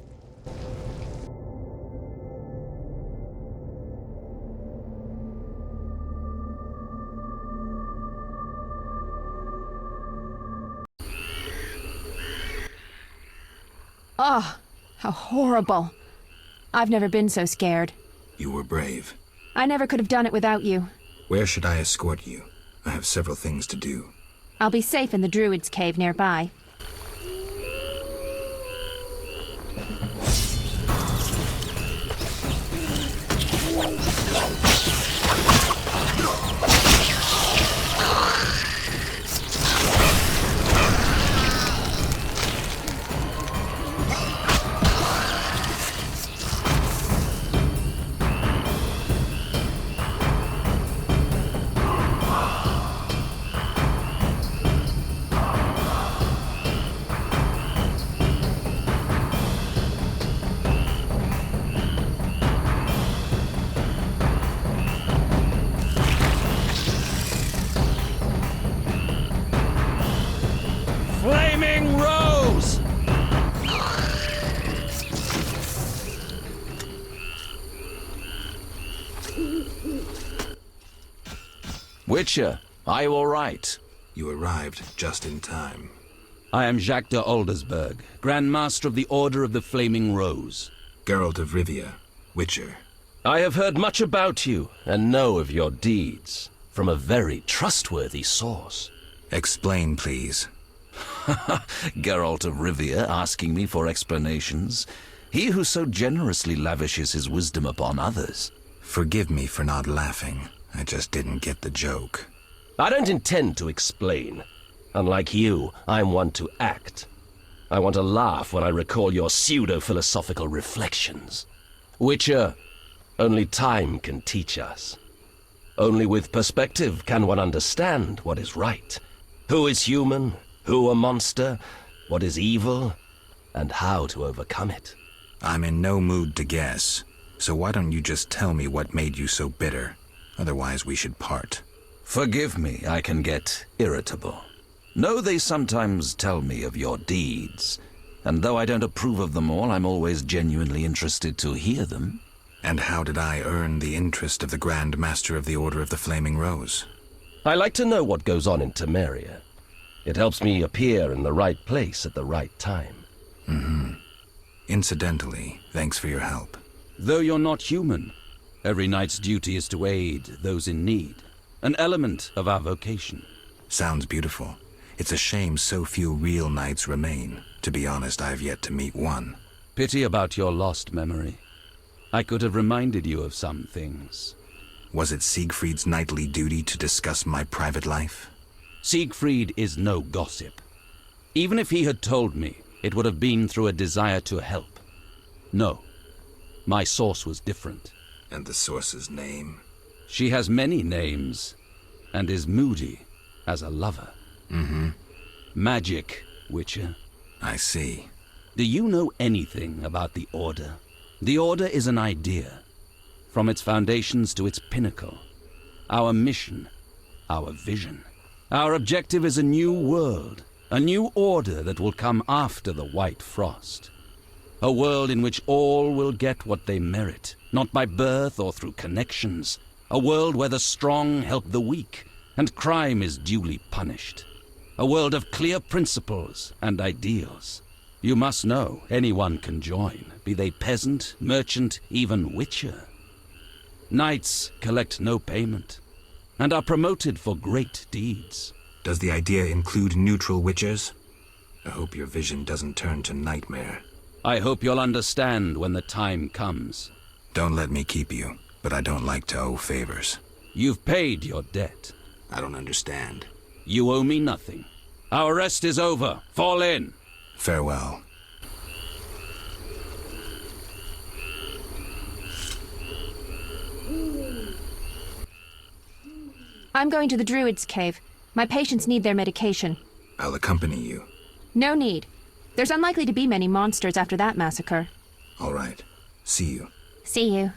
S18: Oh, how horrible. I've never been so scared.
S2: You were brave.
S18: I never could have done it without you.
S2: Where should I escort you? I have several things to do.
S18: I'll be safe in the Druid's cave nearby.
S12: Flaming Rose! Witcher, are you all right?
S2: You arrived just in time.
S12: I am Jacques de Aldersberg, Grand Master of the Order of the Flaming Rose.
S2: Geralt of Rivia, Witcher.
S21: I have heard much about you and know of your deeds from a very trustworthy source.
S2: Explain, please.
S12: Geralt of Rivia asking me for explanations. He who so generously lavishes his wisdom upon others.
S2: Forgive me for not laughing. I just didn't get the joke.
S21: I don't intend to explain. Unlike you, I'm one to act. I want to laugh when I recall your pseudo-philosophical reflections. Witcher, only time can teach us. Only with perspective can one understand what is right. Who is human, who a monster, what is evil, and how to overcome it.
S2: I'm in no mood to guess, so why don't you just tell me what made you so bitter? Otherwise we should part.
S12: Forgive me, I can get irritable. Know they sometimes tell me of your deeds, and though I don't approve of them all, I'm always genuinely interested to hear them.
S2: And how did I earn the interest of the Grand Master of the Order of the Flaming Rose?
S21: I like to know what goes on in Temeria. It helps me appear in the right place at the right time.
S2: Incidentally, thanks for your help.
S12: Though you're not human, every knight's duty is to aid those in need. An element of our vocation.
S2: Sounds beautiful. It's a shame so few real knights remain. To be honest, I've yet to meet one.
S12: Pity about your lost memory. I could have reminded you of some things.
S2: Was it Siegfried's knightly duty to discuss my private life?
S12: Siegfried is no gossip. Even if he had told me, it would have been through a desire to help. No, my source was different.
S2: And the source's name?
S12: She has many names, and is moody as a lover. Magic, Witcher.
S2: I see.
S12: Do you know anything about the Order? The Order is an idea, from its foundations to its pinnacle. Our mission, our vision. Our objective is a new world, a new order that will come after the White Frost. A world in which all will get what they merit, not by birth or through connections. A world where the strong help the weak, and crime is duly punished. A world of clear principles and ideals. You must know anyone can join, be they peasant, merchant, even witcher. Knights collect no payment, and are promoted for great deeds.
S2: Does the idea include neutral witchers? I hope your vision doesn't turn to nightmare.
S12: I hope you'll understand when the time comes.
S2: Don't let me keep you, but I don't like to owe favors.
S12: You've paid your debt.
S2: I don't understand.
S12: You owe me nothing. Our rest is over. Fall in.
S2: Farewell.
S18: I'm going to the Druid's cave. My patients need their medication.
S2: I'll accompany you.
S18: No need. There's unlikely to be many monsters after that massacre.
S2: All right. See you.
S18: See you.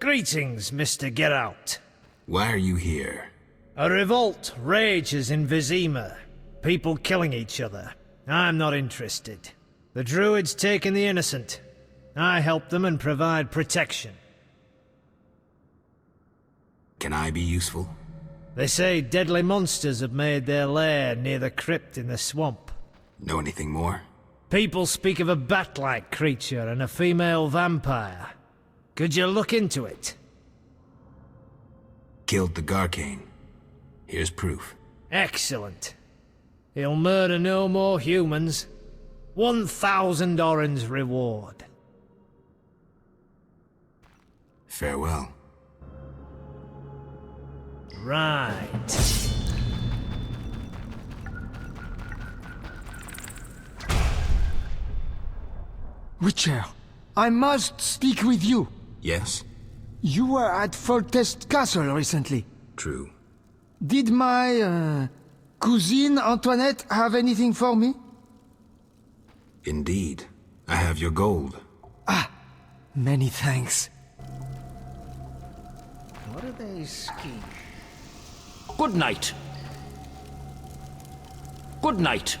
S1: Greetings, Mr. Geralt.
S2: Why are you here?
S1: A revolt rages in Vizima. People killing each other. I'm not interested. The Druids taking the innocent. I help them and provide protection.
S2: Can I be useful?
S1: They say deadly monsters have made their lair near the crypt in the swamp.
S2: Know anything more?
S1: People speak of a bat-like creature and a female vampire. Could you look into it?
S2: Killed the Garcane. Here's proof.
S1: Excellent. He'll murder no more humans. 1,000 Orens reward.
S2: Farewell.
S1: Right.
S22: Witcher, I must speak with you.
S2: Yes?
S22: You were at Foltest Castle recently.
S2: True.
S22: Did my, cousine Antoinette have anything for me?
S2: Indeed. I have your gold.
S22: Ah, many thanks.
S10: What are they scheming?
S19: Good night. Good night.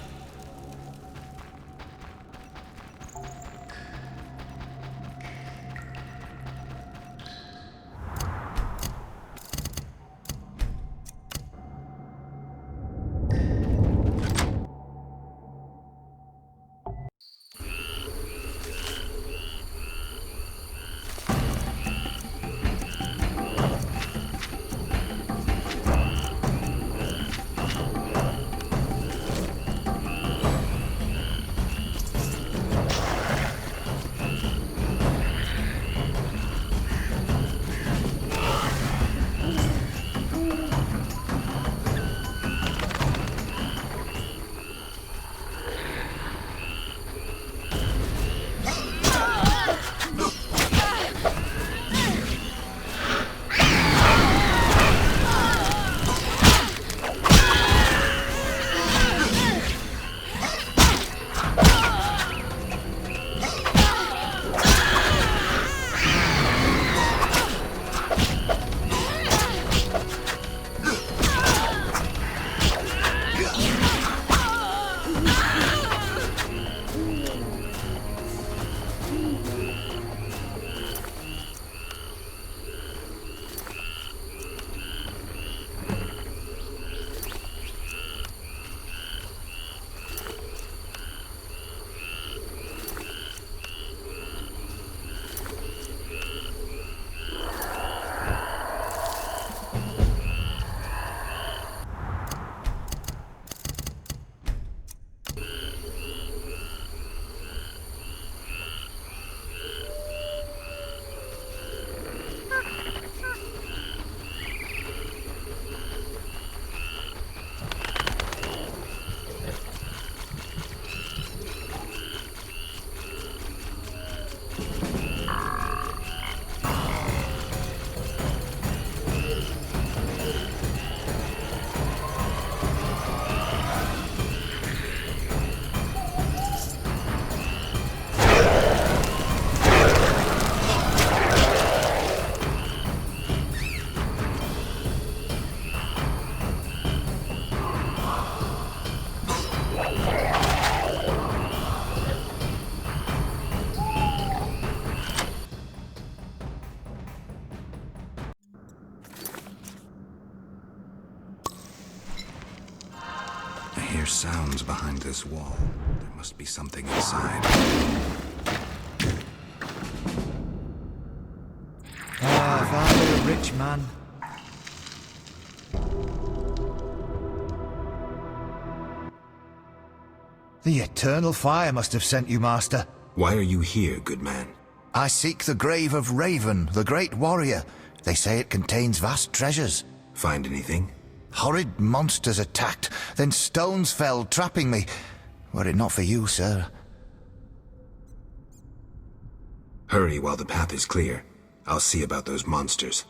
S2: I hear sounds behind this wall. There must be something inside.
S10: Ah, if I were a rich man.
S23: The eternal fire must have sent you, master.
S2: Why are you here, good man?
S23: I seek the grave of Raven, the great warrior. They say it contains vast treasures.
S2: Find anything?
S23: Horrid monsters attacked, then stones fell, trapping me. Were it not for you, sir.
S2: Hurry while the path is clear. I'll see about those monsters.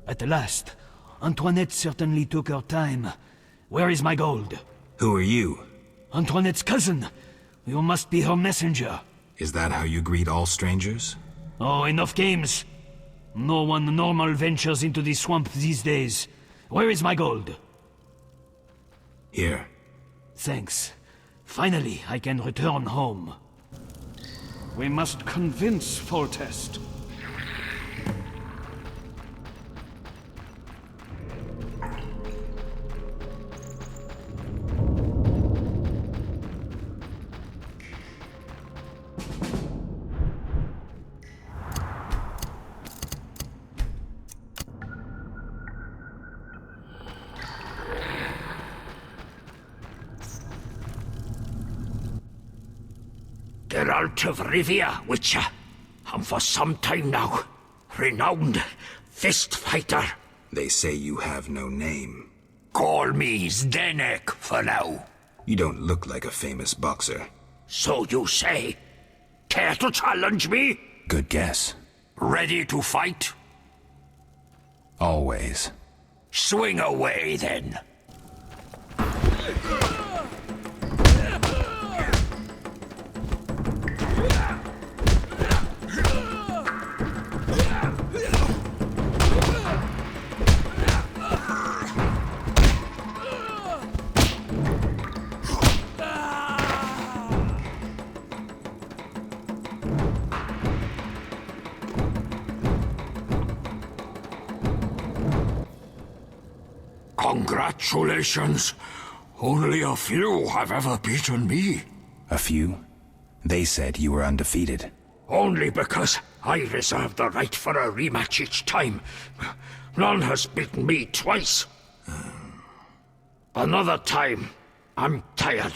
S16: At last. Antoinette certainly took her time. Where is my gold?
S2: Who are you?
S16: Antoinette's cousin. You must be her messenger.
S2: Is that how you greet all strangers?
S16: Oh, enough games. No one normal ventures into the swamp these days. Where is my gold?
S2: Here.
S16: Thanks. Finally, I can return home. We must convince Foltest.
S5: Geralt of Rivia, Witcher, and for some time now, renowned fist fighter.
S2: They say you have no name.
S5: Call me Zdenek for now.
S2: You don't look like a famous boxer.
S5: So you say. Care to challenge me?
S2: Good guess.
S5: Ready to fight?
S2: Always.
S5: Swing away, then. Congratulations. Only a few have ever beaten me.
S2: A few? They said you were undefeated.
S5: Only because I reserve the right for a rematch each time. None has beaten me twice. Another time. I'm tired.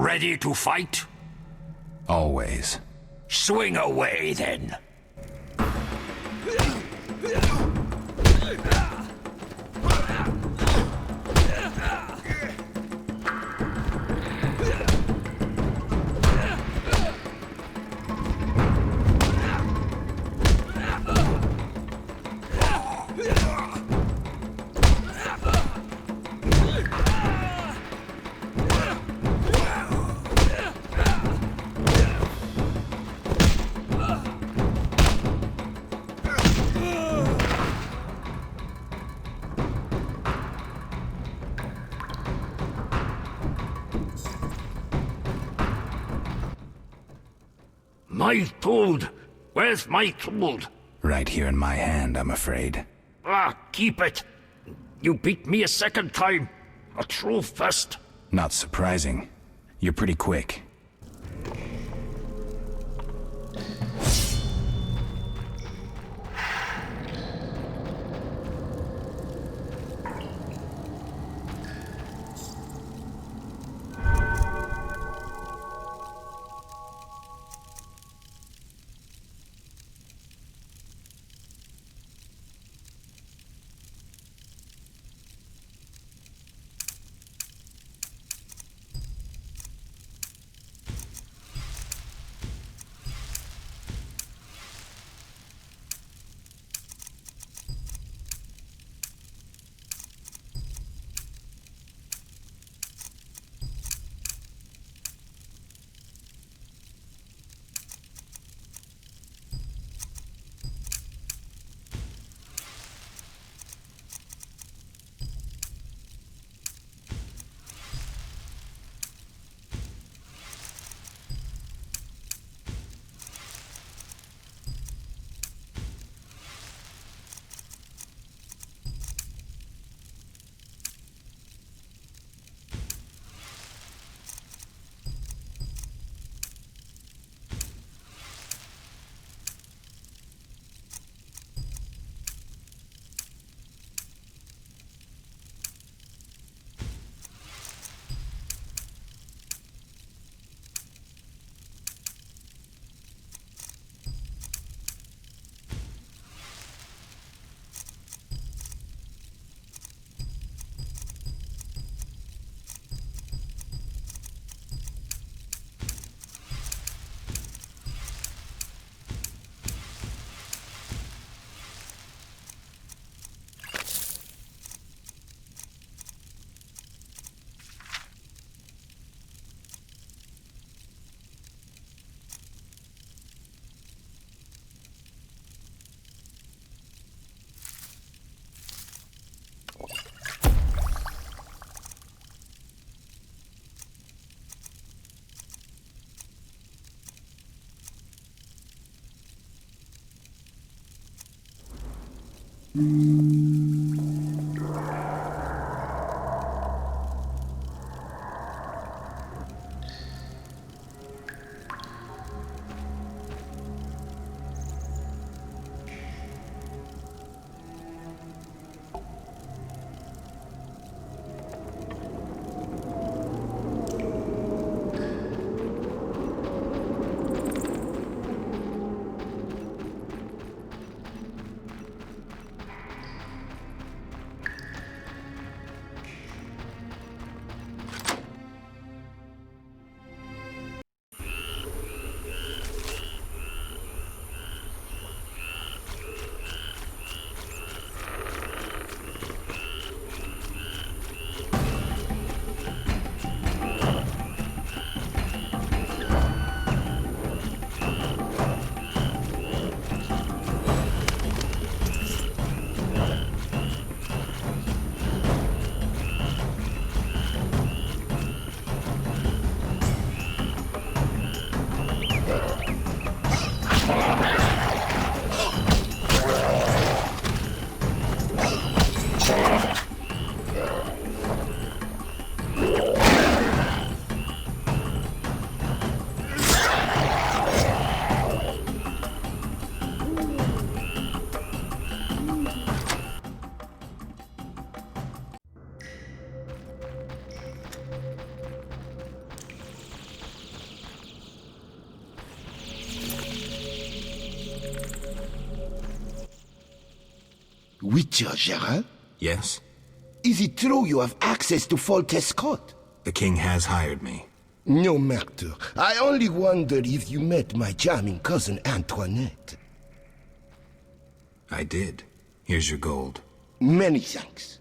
S5: Ready to fight?
S2: Always.
S5: Swing away, then. My toad! Where's my toad?
S2: Right here in my hand, I'm afraid.
S5: Ah, keep it! You beat me a second time. A true first.
S2: Not surprising. You're pretty quick.
S6: Witcher Gerard?
S2: Yes?
S6: Is it true you have access to Foltest Court?
S2: The king has hired me.
S6: No matter. I only wonder if you met my charming cousin Antoinette.
S2: I did. Here's your gold.
S6: Many thanks.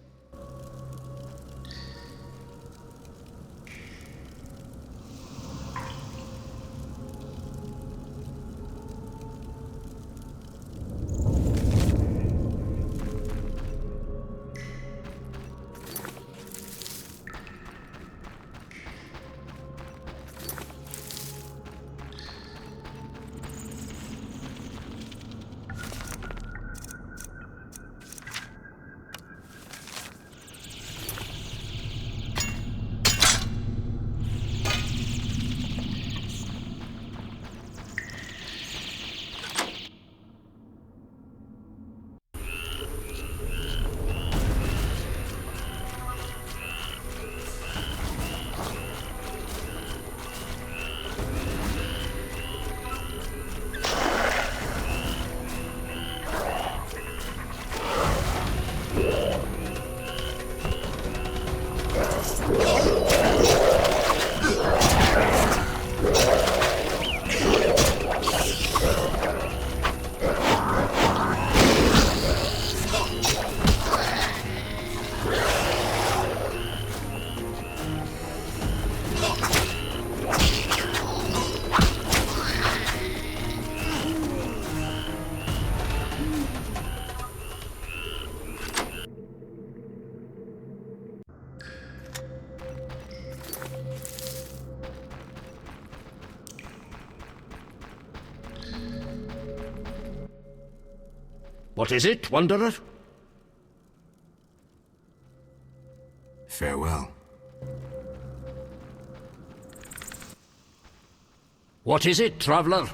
S5: What is it, Wanderer?
S2: Farewell.
S5: What is it, traveller?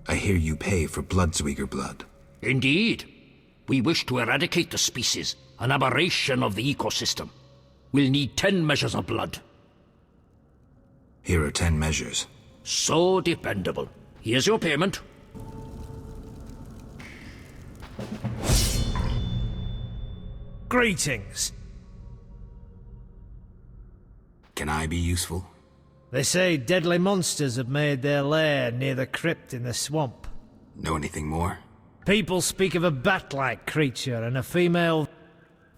S2: I hear you pay for Bloodsweeger blood.
S5: Indeed. We wish to eradicate the species, an aberration of the ecosystem. We'll need 10 measures of blood.
S2: Here are 10 measures.
S5: So dependable. Here's your payment.
S1: Greetings.
S2: Can I be useful?
S1: They say deadly monsters have made their lair near the crypt in the swamp.
S2: Know anything more?
S1: People speak of a bat-like creature and a female...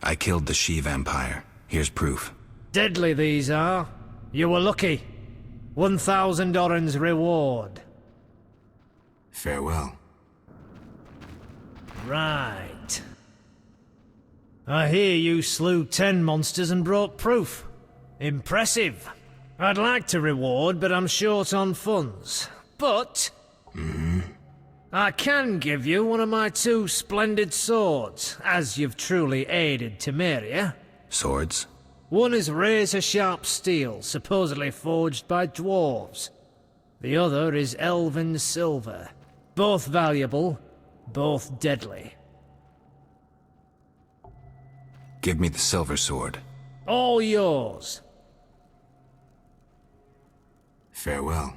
S2: I killed the she-vampire. Here's proof.
S1: Deadly these are. You were lucky. 1,000 Oren's reward.
S2: Farewell.
S1: Right. I hear you slew 10 monsters and brought proof. Impressive. I'd like to reward, but I'm short on funds. But... I can give you one of my 2 splendid swords, as you've truly aided Temeria.
S2: Swords?
S1: One is razor-sharp steel, supposedly forged by dwarves. The other is elven silver. Both valuable, both deadly.
S2: Give me the silver sword.
S1: All yours.
S2: Farewell.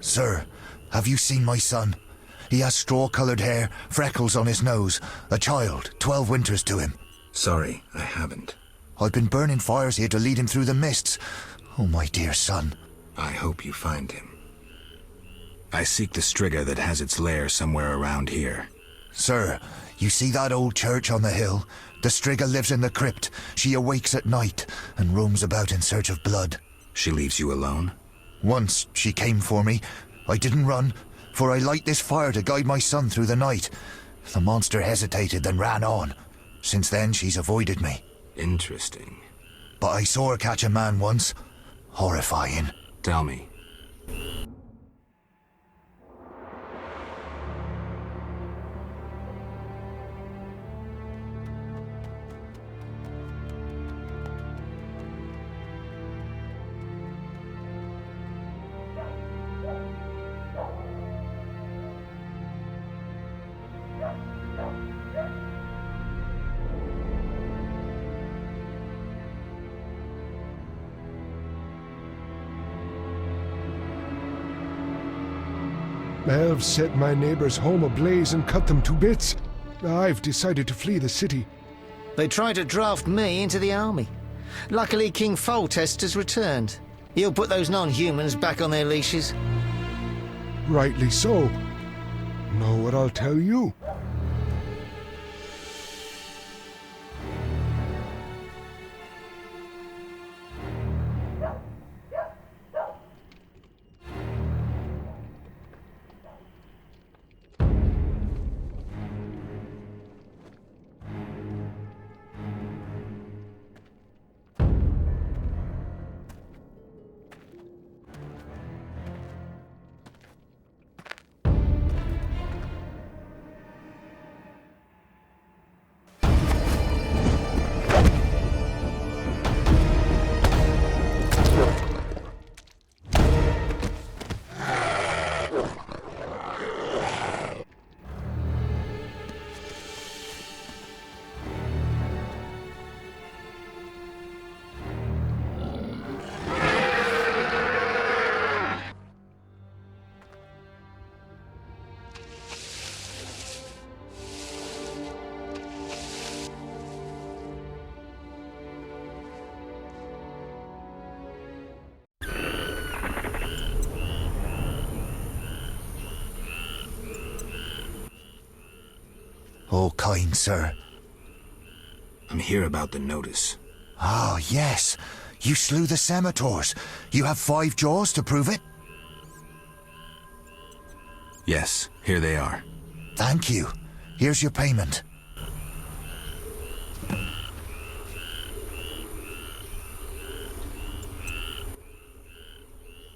S23: Sir, have you seen my son? He has straw-coloured hair, freckles on his nose, a child, 12 winters to him.
S2: Sorry, I haven't.
S23: I've been burning fires here to lead him through the mists. Oh, my dear son.
S2: I hope you find him. I seek the Striga that has its lair somewhere around here.
S23: Sir, you see that old church on the hill? The Striga lives in the crypt. She awakes at night and roams about in search of blood.
S2: She leaves you alone?
S23: Once she came for me. I didn't run, for I light this fire to guide my son through the night. The monster hesitated, then ran on. Since then, she's avoided me.
S2: Interesting.
S23: But I saw her catch a man once. Horrifying.
S2: Tell me.
S3: Elves set my neighbor's home ablaze and cut them to bits. I've decided to flee the city.
S10: They tried to draft me into the army. Luckily, King Foltest has returned. He'll put those non-humans back on their leashes.
S3: Rightly so. Know what I'll tell you?
S23: Oh, kind sir.
S2: I'm here about the notice.
S23: Ah, yes. You slew the Scimitars. You have 5 jaws to prove it?
S2: Yes, here they are.
S23: Thank you. Here's your payment.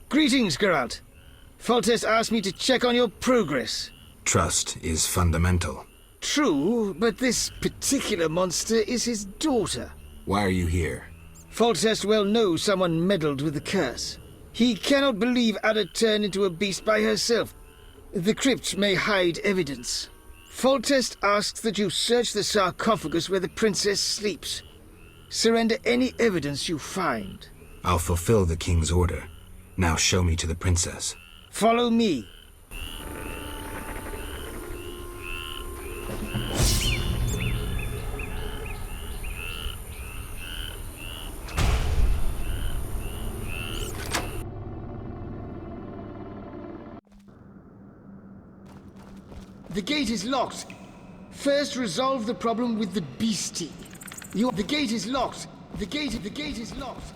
S10: Greetings, Geralt. Foltest asked me to check on your progress.
S2: Trust is fundamental.
S10: True, but this particular monster is his daughter.
S2: Why are you here?
S10: Foltest well knows someone meddled with the curse. He cannot believe Ada turned into a beast by herself. The crypt may hide evidence. Foltest asks that you search the sarcophagus where the princess sleeps. Surrender any evidence you find.
S2: I'll fulfill the king's order. Now show me to the princess.
S10: Follow me. The gate is locked. First, resolve the problem with the beastie. The gate is locked. The gate is locked.